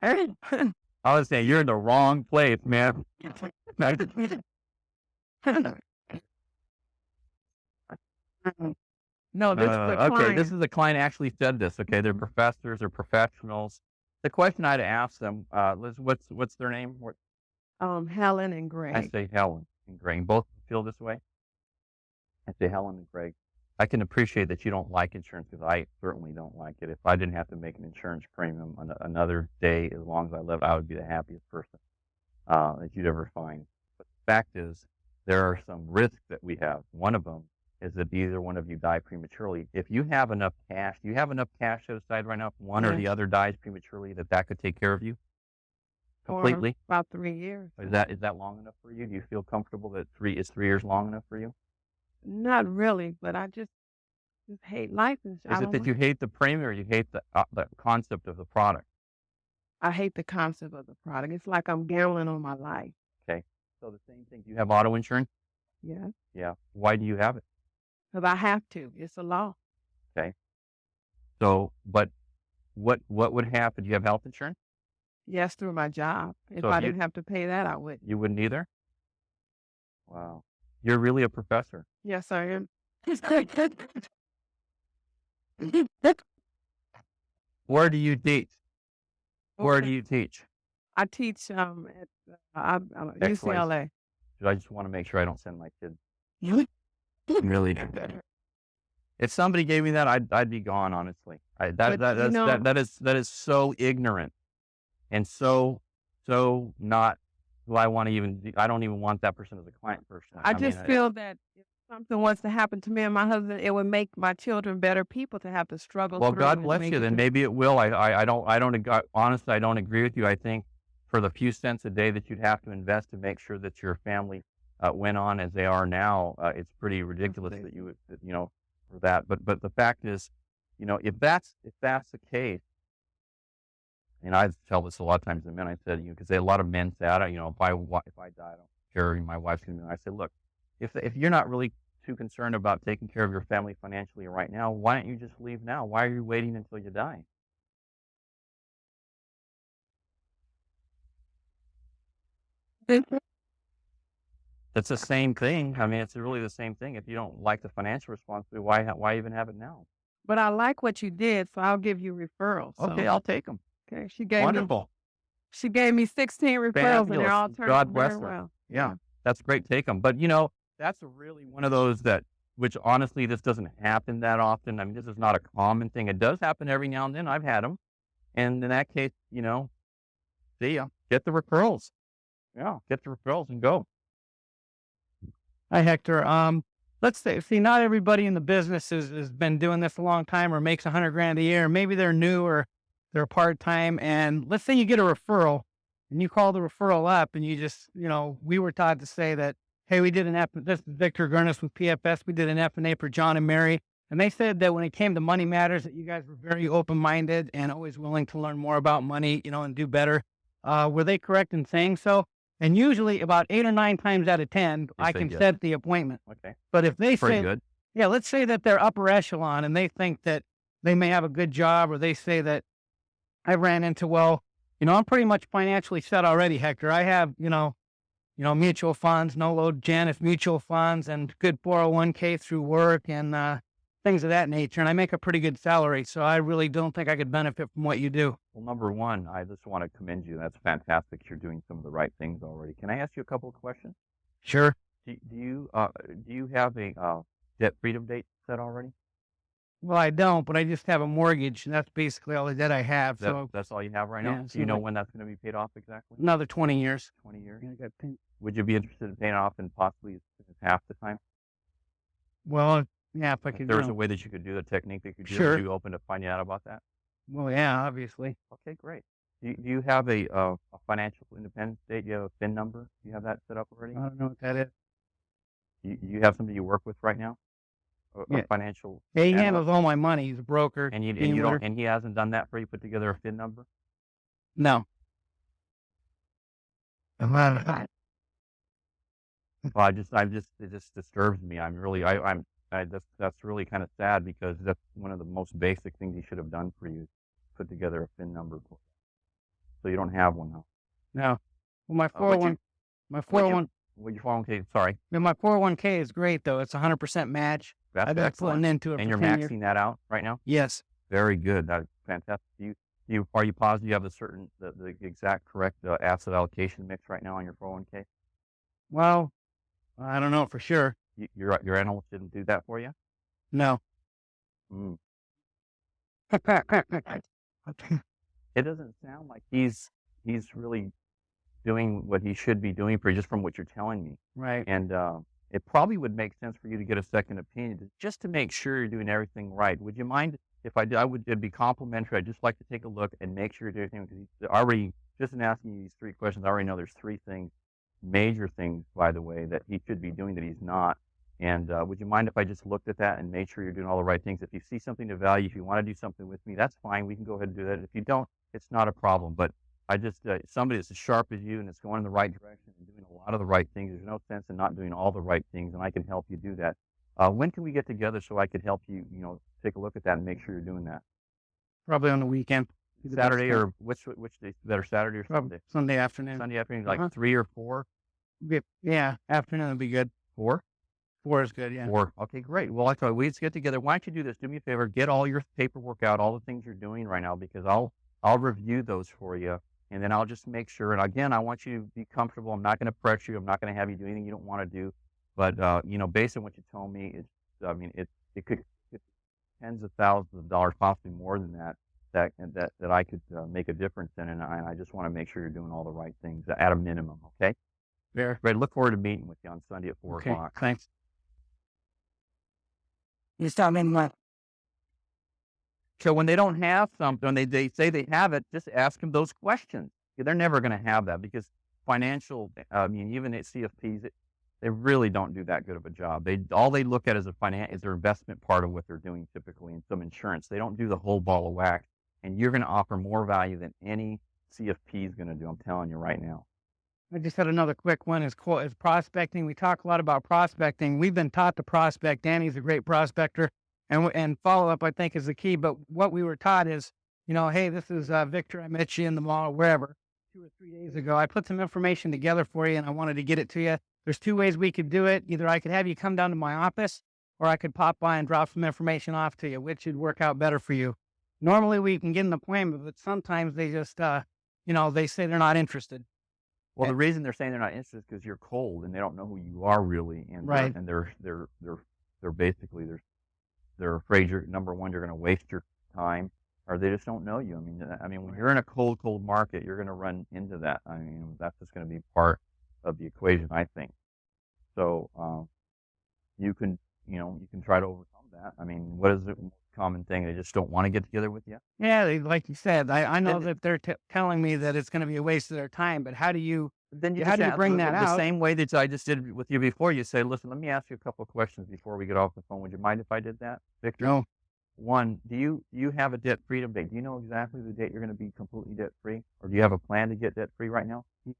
had. I was saying, you're in the wrong place, man. No, this is the Okay, client. this is the client actually said this. Okay, they're professors, they're professionals. The question I'd ask them, Liz, what's their name? Helen and I Greg. say Helen and Greg. Both feel this way. I say Helen and Greg. I can appreciate that you don't like insurance because I certainly don't like it. If I didn't have to make an insurance premium another day, as long as I lived, I would be the happiest person that you'd ever find. But the fact is, there are some risks that we have. One of them is that either one of you die prematurely. If you have enough cash, do you have enough cash set aside right now if one or the other dies prematurely that could take care of you completely? For about 3 years. Is that long enough for you? Do you feel comfortable that 3 years long enough for you? Not really, but I just hate life insurance. Is it that you hate the premium or you hate the concept of the product? I hate the concept of the product. It's like I'm gambling on my life. Okay. So the same thing. Do you have auto insurance? Yeah, Yeah. Why do you have it? because I have to. It's a law. Okay. So, but what would happen? Do you have health insurance? Yes, through my job. If So I if you- didn't have to pay that, I wouldn't. You wouldn't either? Wow. You're really a professor. Yes, I am. Where do you teach? Where do Okay. you teach? I teach at UCLA. I just want to make sure I don't send my kids. Really? Really? If somebody gave me that, I'd be gone. Honestly, But, you know- that is so ignorant and so not who I want to even. I don't even want that person as a client personally. I mean, just feel that if something was to happen to me and my husband, it would make my children better people to have to struggle Well, through. God and bless make you. it Then through. maybe it will. Honestly, I don't agree with you. I think for the few cents a day that you'd have to invest to make sure that your family went on as they are now, it's pretty ridiculous that you would, for that. But the fact is, if that's the case, and I tell this a lot of times to men. I said, because a lot of men say, if I die, I don't care. My wife's gonna. I said, look, if you're not really too concerned about taking care of your family financially right now, why don't you just leave now? Why are you waiting until you die? It's the same thing. I mean, it's really the same thing. If you don't like the financial responsibility, why even have it now? But I like what you did, so I'll give you referrals. Okay, So, I'll take them. okay, Wonderful. she gave me 16 referrals, and Fabulous. they're all turning God out bless very her. well. Yeah, that's great. Take them. But, you know, that's really one of those that, which honestly, this doesn't happen that often. I mean, this is not a common thing. It does happen every now and then. I've had them. And in that case, you know, see ya. Get the referrals. Yeah, get the referrals and go. Hi, Hector. Let's see, not everybody in the business has been doing this a long time or makes 100 grand a year. Maybe they're new or they're part-time. And let's say you get a referral and you call the referral up and you just, we were taught to say that, hey, we did this is Victor Gurnis with PFS. We did an F&A for John and Mary. And they said that when it came to money matters, that you guys were very open-minded and always willing to learn more about money, and do better. Were they correct in saying so? And usually about 8 or 9 times out of 10, I can set the appointment. Okay. But if they Pretty say, good. yeah, let's say that they're upper echelon and they think that they may have a good job, or they say that I ran into, I'm pretty much financially set already, Hector. I have, mutual funds, no load Janus mutual funds, and good 401k through work and things of that nature. And I make a pretty good salary, so I really don't think I could benefit from what you do. Well, number one, I just want to commend you. That's fantastic. You're doing some of the right things already. Can I ask you a couple of questions? Sure. Do you have a debt freedom date set already? Well, I don't, but I just have a mortgage, and that's basically all the debt I have. So That's all you have right now? Yeah, Do you so know like- when that's going to be paid off exactly? another 20 years. 20 years? Yeah, I got paid. Would you be interested in paying it off in possibly as soon as half the time? Well, yeah, if I If could. there was a way that you could do the technique that you do, Sure. would you open to finding out about that? Well, yeah, obviously. Okay, great. Do you have a financial independence date? Do you have a PIN number? Do you have that set up already? I don't know what that is. You have somebody you work with right now? A Yeah. financial Yeah, he analyst? handles all my money. He's a broker. And you team don't, leader. and he hasn't done that for you, put together a PIN number? No. Well, it just disturbs me. That's really kind of sad, because that's one of the most basic things he should have done for you, put together a PIN number. So you don't have one now. No. Well, my what'd you- 401, my 401, Well, your 401k, sorry. my 401k is great though. It's 100% match. That's I've been excellent. putting into it And for you're 10 years. maxing that out right now? Yes. Very good. That's fantastic. Are you positive you have the exact correct asset allocation mix right now on your 401k? Well, I don't know for sure. Your analyst didn't do that for you? No. Mm. It doesn't sound like he's really doing what he should be doing for you, just from what you're telling me. Right. And it probably would make sense for you to get a second opinion, just to make sure you're doing everything right. Would you mind if I did? It'd be complimentary. I'd just like to take a look and make sure you're doing everything, because already, just in asking you these 3 questions, I already know there's 3 things, major things, by the way, that he should be doing that he's not. And would you mind if I just looked at that and made sure you're doing all the right things? If you see something to value, if you want to do something with me, that's fine. We can go ahead and do that. If you don't, it's not a problem. But I just, somebody that's as sharp as you and it's going in the right direction and doing a lot of the right things, there's no sense in not doing all the right things, and I can help you do that. When can we get together so I could help you, take a look at that and make sure you're doing that? Probably on the weekend. Be the best Saturday, time. or which day's better, Saturday or Probably Sunday? Sunday afternoon. Sunday afternoon, like Uh-huh. 3 or 4? Yeah, afternoon would be good. 4? 4 is good, yeah. 4. Okay, great. Well, I thought we'd get together. Why don't you do this? Do me a favor. Get all your paperwork out, all the things you're doing right now, because I'll review those for you, and then I'll just make sure. And again, I want you to be comfortable. I'm not going to pressure you. I'm not going to have you do anything you don't want to do. But based on what you told me, it could tens of thousands of dollars, possibly more than that I could make a difference in, and I just want to make sure you're doing all the right things at a minimum. Okay. Fair. Great. Look forward to meeting with you on Sunday at 4 Okay, o'clock. thanks. You start making money. So when they don't have something, they say they have it, just ask them those questions. They're never going to have that, because financial, even at CFPs, they really don't do that good of a job. All they look at is their investment part of what they're doing, typically, in some insurance. They don't do the whole ball of wax, and you're going to offer more value than any CFP is going to do. I'm telling you right now. I just had another quick one is prospecting. We talk a lot about prospecting. We've been taught to prospect. Danny's a great prospector, and follow up, I think, is the key. But what we were taught is, hey, this is Victor. I met you in the mall or wherever. 2 or 3 days ago. I put some information together for you, and I wanted to get it to you. There's 2 ways we could do it. Either I could have you come down to my office, or I could pop by and drop some information off to you, which would work out better for you. Normally, we can get an appointment, but sometimes they just, they say they're not interested. Well, the reason they're saying they're not interested is because you're cold and they don't know who you are really, and Right. they're basically they're afraid you're number one, you're going to waste your time, or they just don't know you. I mean, when you're in a cold market, you're going to run into that. I mean, that's just going to be part of the equation, I think. So you can try to overcome that. I mean, what is the most common thing? They just don't want to get together with you. Yeah, like you said, I know And that they're telling me that it's going to be a waste of their time, but how do you then you how just do you ask bring the that out? same way that I just did with you before. You say, listen, let me ask you a couple of questions before we get off the phone. Would you mind if I did that, Victor? No. One, do you have a debt freedom date? Do you know exactly the date you're going to be completely debt free, or do you have a plan to get debt free right now? No.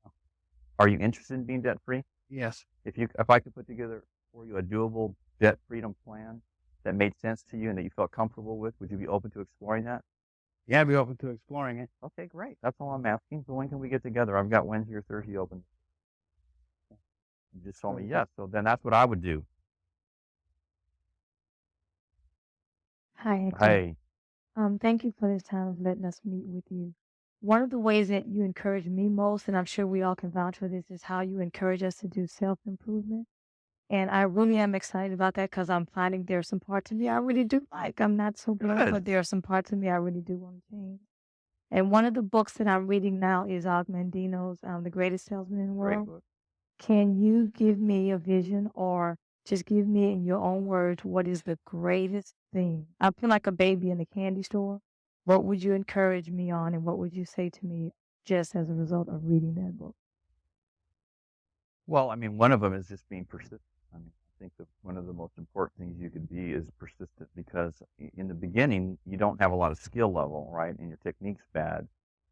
Are you interested in being debt free? Yes. If I could put together for you a doable debt freedom plan that made sense to you and that you felt comfortable with, would you be open to exploring that? Yeah, I'd be open to exploring it. Okay, great. That's all I'm asking. So when can we get together? I've got Wednesday or Thursday open. You just told me yes. So then that's what I would do. Hi, Hector. Hey, Thank you for this time of letting us meet with you. One of the ways that you encourage me most, and I'm sure we all can vouch for this, is how you encourage us to do self-improvement. And I really am excited about that because I'm finding there are some parts of me I really do like. I'm not so blunt, good. but there are some parts of me I really do want to change. And one of the books that I'm reading now is Og Mandino's The Greatest Salesman in the Great World. book. Can you give me a vision or just give me in your own words what is the greatest thing? I feel like a baby in a candy store. What would you encourage me on and what would you say to me just as a result of reading that book? Well, I mean, one of them is just being persistent. I mean, I think that one of the most important things you can be is persistent because in the beginning, you don't have a lot of skill level, right? And your technique's bad.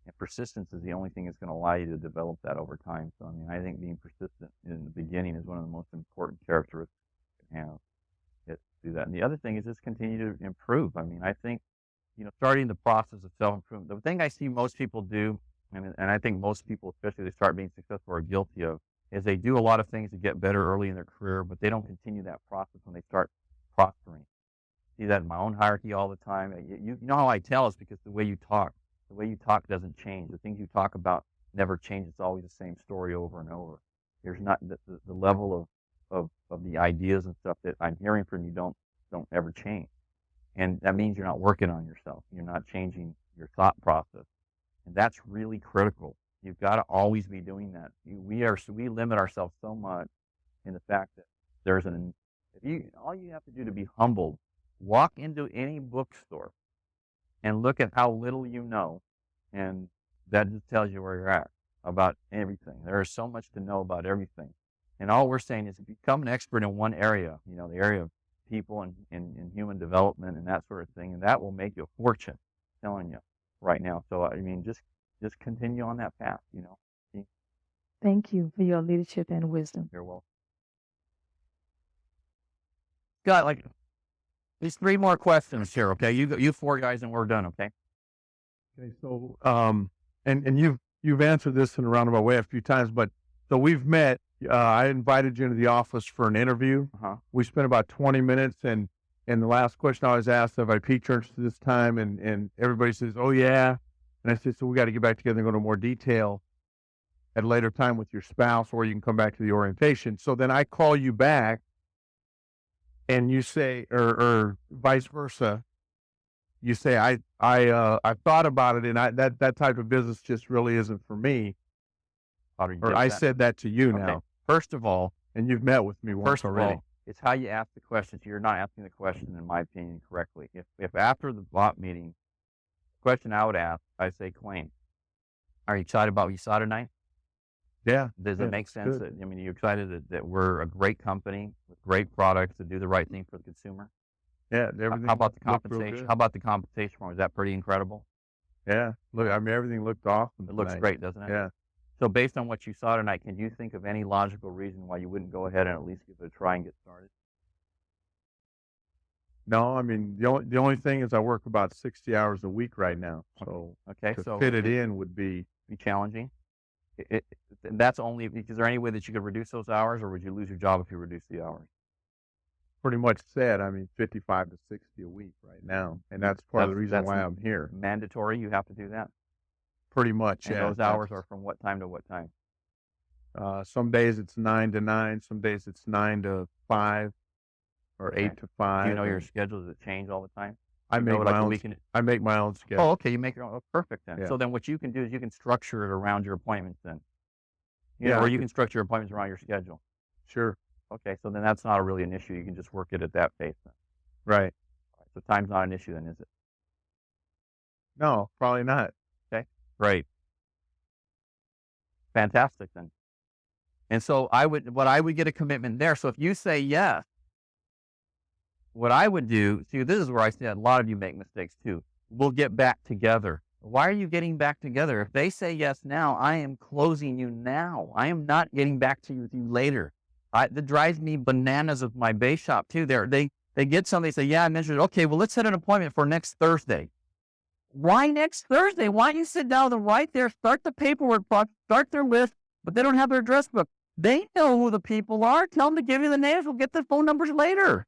And persistence is the only thing that's going to allow you to develop that over time. So, I mean, I think being persistent in the beginning is one of the most important characteristics you can have to do that. And the other thing is just continue to improve. I mean, I think, starting the process of self-improvement, the thing I see most people do, and I think most people, especially they start being successful, are guilty of, is they do a lot of things to get better early in their career, but they don't continue that process when they start prospering. See that in my own hierarchy all the time. You know how I tell is because the way you talk. The way you talk doesn't change. The things you talk about never change. It's always the same story over and over. There's not the level of the ideas and stuff that I'm hearing from you don't ever change. And that means you're not working on yourself. You're not changing your thought process. And that's really critical. You've got to always be doing that. We limit ourselves so much in the fact that all you have to do to be humbled, walk into any bookstore and look at how little you know, and that just tells you where you're at about everything. There is so much to know about everything. And all we're saying is become an expert in one area, the area of people and human development and that sort of thing, and that will make you a fortune, I'm telling you right now. So, I mean, just continue on that path, Thank you for your leadership and wisdom. You're welcome. Got like These 3 more questions here, okay? You 4 guys and we're done, okay? Okay, so and you've answered this in a roundabout way a few times, but so we've met. I invited you into the office for an interview. Uh-huh. We spent about 20 minutes, and the last question I was asked, have I piqued your interest this time? And everybody says, oh yeah. And I said, so we got to get back together and go into more detail at a later time with your spouse, or you can come back to the orientation. So then I call you back, and you say, or vice versa. You say, I thought about it, and that type of business just really isn't for me. Or I said that to you Okay. now, First of all, and you've met with me once First of already. all, it's how you ask the questions. You're not asking the question, in my opinion, correctly. If after the bot meeting, the question I would ask, I say, Quayne, are you excited about what you saw tonight? Yeah. Does Yeah, it make sense? good. You're excited that we're a great company with great products to do the right thing for the consumer? Yeah. Everything How about the looked real compensation? good. How about the compensation form? Is that pretty incredible? Yeah. Look, I mean, everything looked awesome. It looks tonight. great, doesn't it? Yeah. So based on what you saw tonight, can you think of any logical reason why you wouldn't go ahead and at least give it a try and get started? No, I mean, the only thing is I work about 60 hours a week right now. So Okay, to so fit it it'd in would be, be challenging. That's only, is there any way that you could reduce those hours, or would you lose your job if you reduce the hours? Pretty much said, I mean, 55 to 60 a week right now. And that's part of the reason That's why I'm here. mandatory. You have to do that. Pretty much, And yeah. those hours are from what time to what time? Some days it's 9 to 9. Some days it's 9 to 5 or Okay. 8 to 5. Do you know your and schedule? Does it change all the time? I You make know, my like a own. weekend. I make my own schedule. Oh, okay. You make your own. Oh, perfect then. Yeah. So then what you can do is you can structure it around your appointments then. Yeah, Or I you could- can structure your appointments around your schedule. Sure. Okay. So then that's not really an issue. You can just work it at that pace then. Right. So time's not an issue then, is it? No, probably not. Great. Fantastic then. And so I would get a commitment there. So if you say yes, what I would do, see, this is where I say a lot of you make mistakes too. We'll get back together. Why are you getting back together? If they say yes now, I am closing you now. I am not getting back to you with you later. That drives me bananas with my base shop too. They get something, they say, yeah, I mentioned it. Okay, well, let's set an appointment for next Thursday. Why next Thursday? Why don't you sit down with them right there, start the paperwork, start their list, but they don't have their address book. They know who the people are. Tell them to give you the names. We'll get the phone numbers later.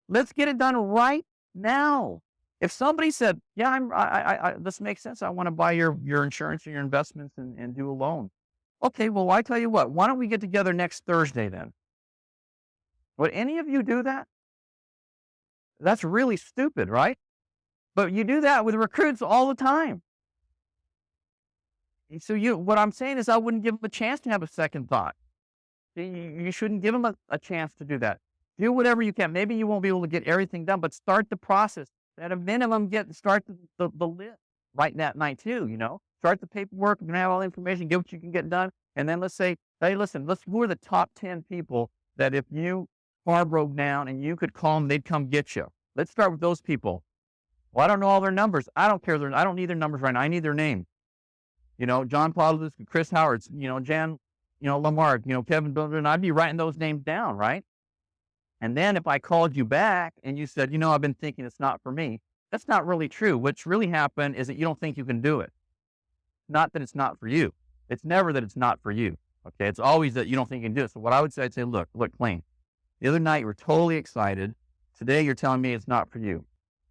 Let's get it done right now. If somebody said, yeah, this makes sense. I want to buy your insurance and your investments and do a loan. Okay, well, I tell you what, why don't we get together next Thursday then? Would any of you do that? That's really stupid, right? But you do that with recruits all the time. So what I'm saying is I wouldn't give them a chance to have a second thought. You shouldn't give them a chance to do that. Do whatever you can. Maybe you won't be able to get everything done, but start the process. At a minimum, start the list right that night too, Start the paperwork. You're going to have all the information, get what you can get done. And then let's say, hey, listen, who are the top 10 people that if you car broke down and you could call them, they'd come get you. Let's start with those people. Well, I don't know all their numbers. I don't care. I don't need their numbers right now. I need their name. John Paulus, Chris Howard, Jan, LaMarque, Kevin Builder, and I'd be writing those names down, right? And then if I called you back and you said, I've been thinking it's not for me, that's not really true. What's really happened is that you don't think you can do it. Not that it's not for you. It's never that it's not for you. Okay. It's always that you don't think you can do it. So what I would say, I'd say, look, Clayne, the other night you were totally excited. Today you're telling me it's not for you.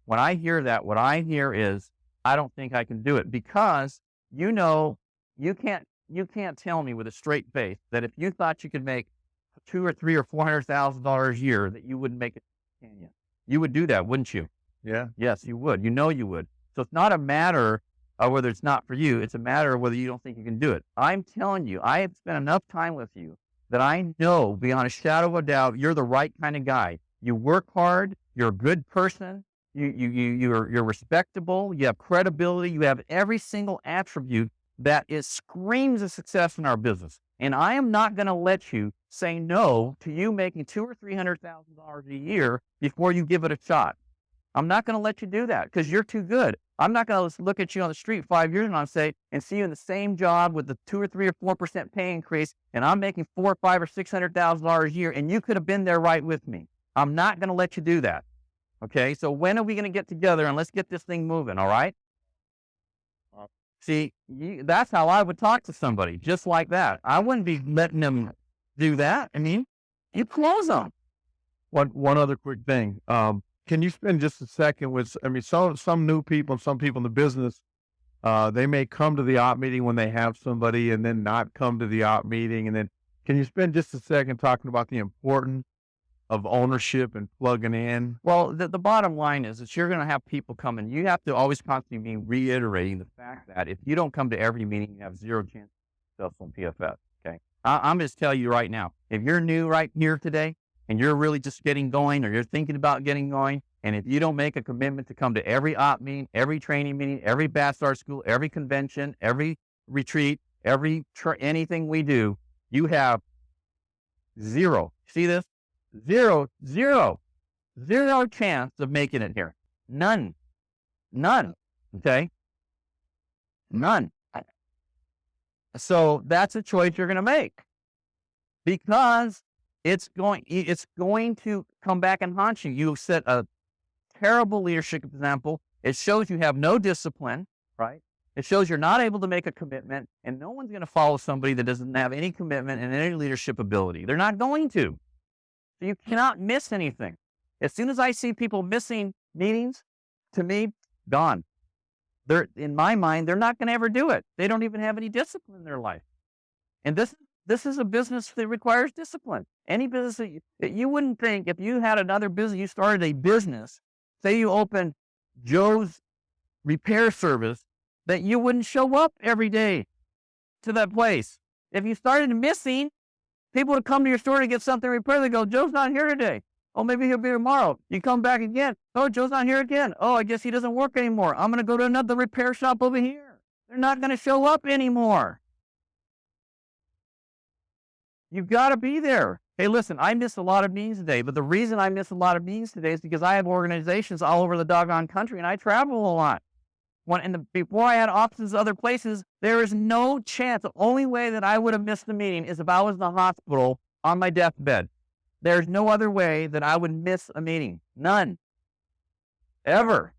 When I hear that, what I hear is, I don't think I can do it because, you can't tell me with a straight face that if you thought you could make $200,000 or $300,000 or $400,000 a year, that you wouldn't make it. Can you? You would do that, wouldn't you? Yeah. Yes, you would. You would. So it's not a matter of whether it's not for you. It's a matter of whether you don't think you can do it. I'm telling you, I have spent enough time with you that I know beyond a shadow of a doubt, you're the right kind of guy. You work hard. You're a good person. You're respectable. You have credibility. You have every single attribute that screams of success in our business. And I am not going to let you say no to you making $200,000 or $300,000 a year before you give it a shot. I'm not going to let you do that because you're too good. I'm not going to look at you on the street 5 years and see you in the same job with the 2 or 3 or 4% pay increase, and I'm making $400,000 or $500,000 or $600,000 a year, and you could have been there right with me. I'm not going to let you do that. Okay, so when are we going to get together and let's get this thing moving? All right. See, that's how I would talk to somebody, just like that. I wouldn't be letting them do that. I mean, you close them. One other quick thing. Can you spend just a second with? Some new people, some people in the business, they may come to the op meeting when they have somebody, and then not come to the op meeting. And then, can you spend just a second talking about the importance of ownership and plugging in? Well, the bottom line is that you're going to have people come in. You have to always constantly be reiterating the fact that if you don't come to every meeting, you have zero chance of success on PFS. Okay, I'm just telling you right now, if you're new right here today and you're really just getting going, or you're thinking about getting going, and if you don't make a commitment to come to every op meeting, every training meeting, every Bachelor School, every convention, every retreat, anything we do, you have zero. See this? Zero chance of making it here. None. Okay? None. So that's a choice you're going to make because it's going to come back and haunt you. You set a terrible leadership example. It shows you have no discipline, right? It shows you're not able to make a commitment, and no one's going to follow somebody that doesn't have any commitment and any leadership ability. They're not going to. So you cannot miss anything. As soon as I see people missing meetings, to me, gone. They're, in my mind, they're not going to ever do it. They don't even have any discipline in their life. And this is a business that requires discipline. Any business that you wouldn't think, if you had another business, you started a business, say you opened Joe's repair service, that you wouldn't show up every day to that place. If you started missing, people would come to your store to get something repaired. They go, Joe's not here today. Oh, maybe he'll be tomorrow. You come back again. Oh, Joe's not here again. Oh, I guess he doesn't work anymore. I'm going to go to another repair shop over here. They're not going to show up anymore. You've got to be there. Hey, listen, I missed a lot of meetings today, but the reason I miss a lot of meetings today is because I have organizations all over the doggone country, and I travel a lot. Before I had offices other places, there is no chance. The only way that I would have missed the meeting is if I was in the hospital on my deathbed. There's no other way that I would miss a meeting. None. Ever.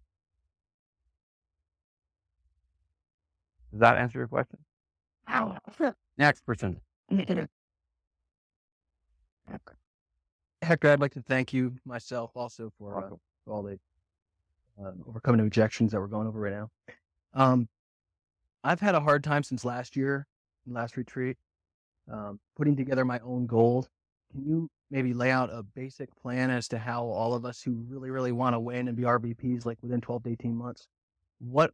Does that answer your question? Next person. Hector, I'd like to thank you myself also for all the overcoming the objections that we're going over right now. I've had a hard time since last retreat, putting together my own goals. Can you maybe lay out a basic plan as to how all of us who really, really want to win and be RVPs like within 12 to 18 months, what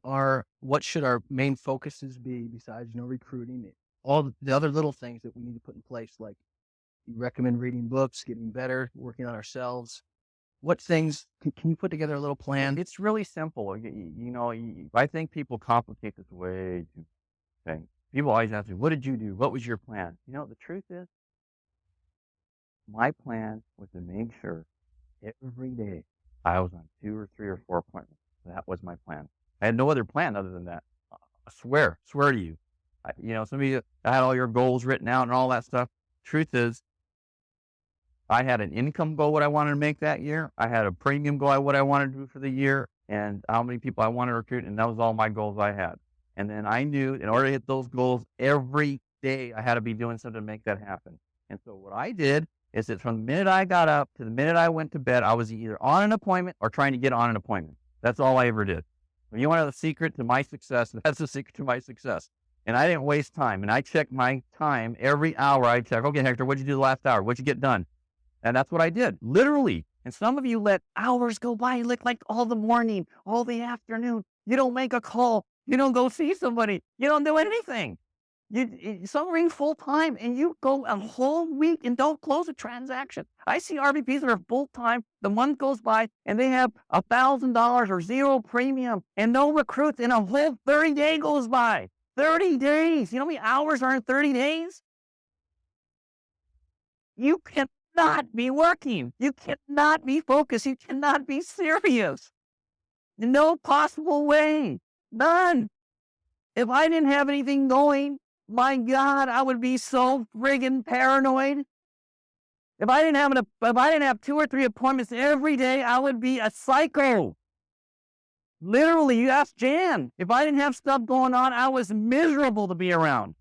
should our main focuses be besides, recruiting, all the other little things that we need to put in place, like you recommend reading books, getting better, working on ourselves. What things can you put together a little plan? It's really simple. I think people complicate this way too much. People always ask me, what did you do? What was your plan? The truth is, my plan was to make sure every day I was on 2 or 3 or 4 appointments. That was my plan. I had no other plan other than that. I swear to you. Some of you, I had all your goals written out and all that stuff. Truth is, I had an income goal, what I wanted to make that year. I had a premium goal, what I wanted to do for the year, and how many people I wanted to recruit, and that was all my goals I had. And then I knew in order to hit those goals, every day I had to be doing something to make that happen. And so what I did is that from the minute I got up to the minute I went to bed, I was either on an appointment or trying to get on an appointment. That's all I ever did. When you want to know the secret to my success, that's the secret to my success. And I didn't waste time. And I checked my time every hour. I check, okay, Hector, what'd you do the last hour? What'd you get done? And that's what I did, literally. And some of you let hours go by, like all the morning, all the afternoon. You don't make a call. You don't go see somebody. You don't do anything. Some ring full time, and you go a whole week and don't close a transaction. I see RVPs that are full time. The month goes by, and they have $1,000 or zero premium, and no recruits, and a whole 30 day goes by. 30 days. You know how many hours are in 30 days? You cannot be working. You cannot be focused. You cannot be serious. No possible way. None. If I didn't have anything going, my God, I would be so friggin' paranoid. If I didn't have 2 or 3 appointments every day, I would be a psycho. Literally, you ask Jan. If I didn't have stuff going on, I was miserable to be around.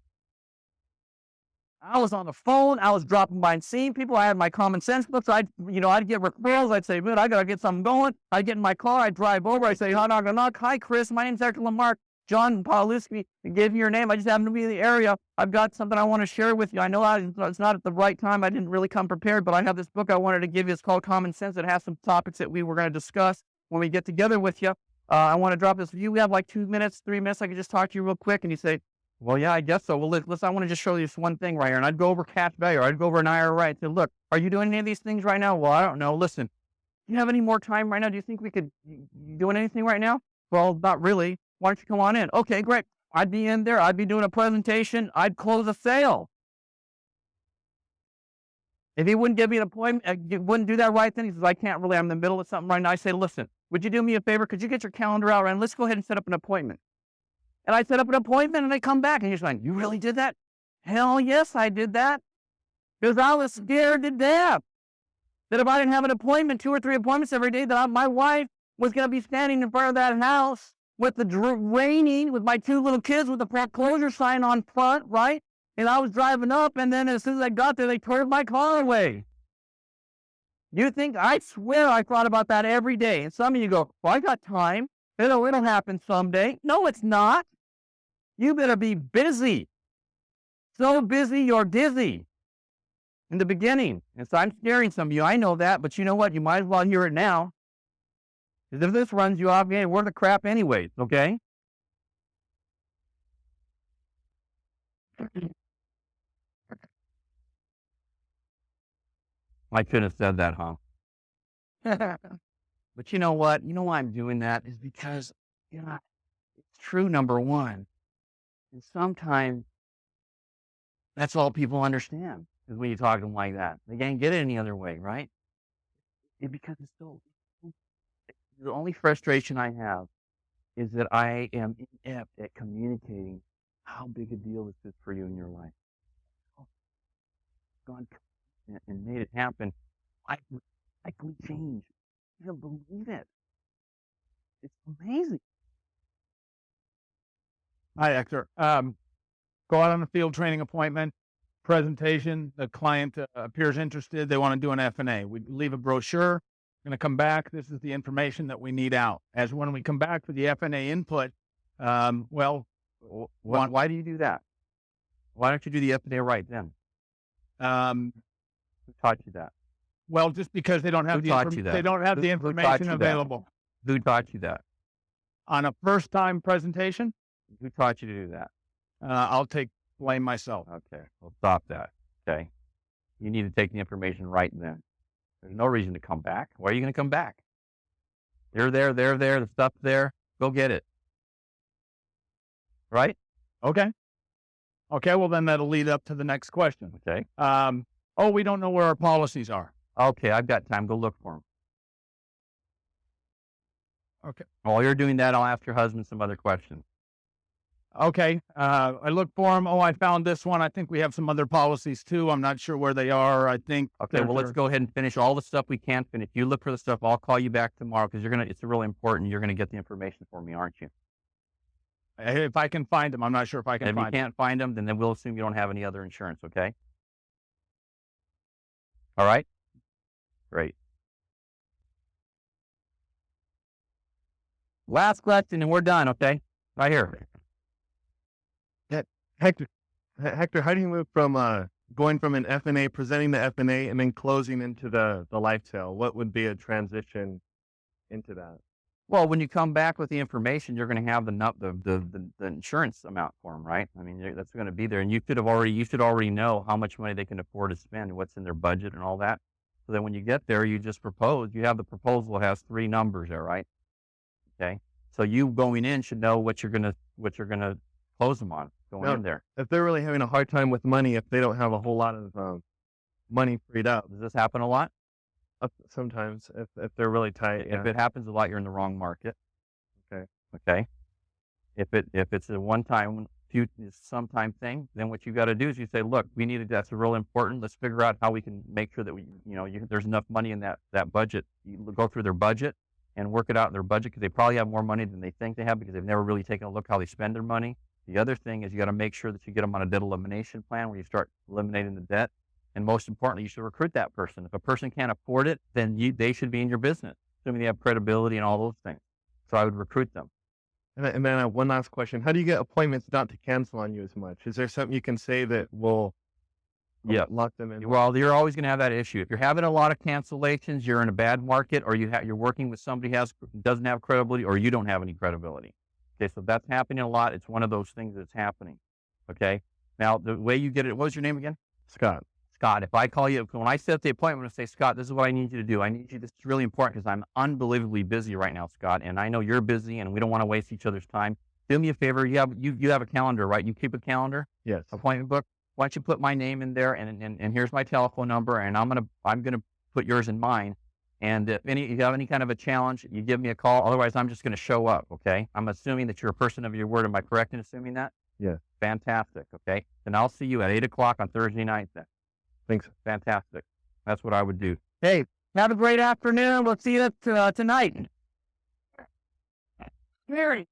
I was on the phone. I was dropping by and seeing people. I had my common sense books. I'd get referrals. I'd say, man, I got to get something going. I'd get in my car. I'd drive over. I'd say, knock. Hi, Chris. My name's Hector LaMarque. John Pauluski, gave me your name. I just happen to be in the area. I've got something I want to share with you. I know it's not at the right time. I didn't really come prepared, but I have this book I wanted to give you. It's called Common Sense. It has some topics that we were going to discuss when we get together with you. I want to drop this. If you have like 2 minutes, 3 minutes, I could just talk to you real quick. And you say, well, yeah, I guess so. Well, listen, I want to just show you this one thing right here. And I'd go over cash value, or I'd go over an IRA. I'd say, look, are you doing any of these things right now? Well, I don't know. Listen, do you have any more time right now? Do you think we could doing anything right now? Well, not really. Why don't you come on in? Okay, great. I'd be in there. I'd be doing a presentation. I'd close a sale. If he wouldn't give me an appointment, wouldn't do that right then, he says, I can't really. I'm in the middle of something right now. I say, listen, would you do me a favor? Could you get your calendar out and let's go ahead and set up an appointment? And I set up an appointment and they come back and he's like, you really did that? Hell yes, I did that. Because I was scared to death that if I didn't have an appointment, 2 or 3 appointments every day, that my wife was going to be standing in front of that house with the raining, with my 2 little kids with the foreclosure sign on front, right? And I was driving up, and then as soon as I got there, they turned my car away. You think, I swear I thought about that every day. And some of you go, well, I got time. It'll happen someday. No, it's not. You better be busy. So busy, you're dizzy. In the beginning. And so I'm scaring some of you. I know that, but you know what? You might as well hear it now. Because if this runs you off, we're the crap anyways, okay? I shouldn't have said that, huh? But you know what? You know why I'm doing that is because, it's true, number one. And sometimes that's all people understand is when you talk to them like that. They can't get it any other way, right? Because it's so. The only frustration I have is that I am inept at communicating how big a deal this is for you in your life. God and made it happen. I can change. You don't believe it. It's amazing. Hi, Hector. Go out on a field training appointment, presentation. The client appears interested. They want to do an F&A. We leave a brochure. Going to come back. This is the information that we need out. As when we come back for the F&A input, why do you do that? Why don't you do the F&A right then? Who taught you that? Well, just because they don't have Who taught you that? they don't have the Who taught information you that? available Who taught you that? on a first-time presentation. Who taught you to do that? I'll take blame myself. Okay, well, stop that. Okay, you need to take the information right then. There's no reason to come back. Why are you going to come back? They're there. The stuff's there. Go get it. Right? Okay. Well, then that'll lead up to the next question. Okay. We don't know where our policies are. Okay, I've got time. Go look for them. Okay. While you're doing that, I'll ask your husband some other questions. Okay. I look for them. I found this one. I think we have some other policies too. I'm not sure where they are. I think. Okay. Well, let's go ahead and finish all the stuff we can finish. You look for the stuff. I'll call you back tomorrow because it's really important. You're gonna get the information for me, aren't you? If I can find them, I'm not sure if I can And if find you can't find them, then we'll assume you don't have any other insurance. Okay. All right. Great. Last question, and we're done. Okay. Right here. Hector, how do you move from going from an F&A, presenting the F&A, and then closing into the life sale? What would be a transition into that? Well, when you come back with the information, you're going to have the insurance amount for them, right? I mean, that's going to be there, and you should already know how much money they can afford to spend, what's in their budget, and all that. So then when you get there, you just propose. You have the proposal has 3 numbers there, right? Okay. So you going in should know what you're gonna close them on going in there. If they're really having a hard time with money, if they don't have a whole lot of money freed up, Does this happen a lot? sometimes if they're really tight, If it happens a lot, you're in the wrong market. Okay. Okay. If it's a one-time, sometime thing, then what you got to do is you say, look, that's real important. Let's figure out how we can make sure that there's enough money in that budget. You go through their budget and work it out in their budget because they probably have more money than they think they have because they've never really taken a look how they spend their money. The other thing is you got to make sure that you get them on a debt elimination plan where you start eliminating the debt. And most importantly, you should recruit that person. If a person can't afford it, then they should be in your business, assuming they have credibility and all those things. So I would recruit them. And then I have one last question. How do you get appointments not to cancel on you as much? Is there something you can say that will lock them in? Well, you're always going to have that issue. If you're having a lot of cancellations, you're in a bad market, or you're working with somebody who doesn't have credibility, or you don't have any credibility. Okay, so that's happening a lot. It's one of those things that's happening. Okay, now the way you get it, what was your name again? Scott. If I call you, when I set the appointment, I say, Scott, this is what I need you to do. This is really important because I'm unbelievably busy right now, Scott, and I know you're busy, and we don't want to waste each other's time. Do me a favor. You have a calendar, right? You keep a calendar? Yes. Appointment book. Why don't you put my name in there, and here's my telephone number, and I'm gonna put yours in mine. And if you have any kind of a challenge, you give me a call. Otherwise, I'm just going to show up. Okay? I'm assuming that you're a person of your word. Am I correct in assuming that? Yes. Fantastic. Okay. Then I'll see you at 8:00 on Thursday night. Then. Thanks. Fantastic. That's what I would do. Hey, have a great afternoon. We'll see you tonight. Mary.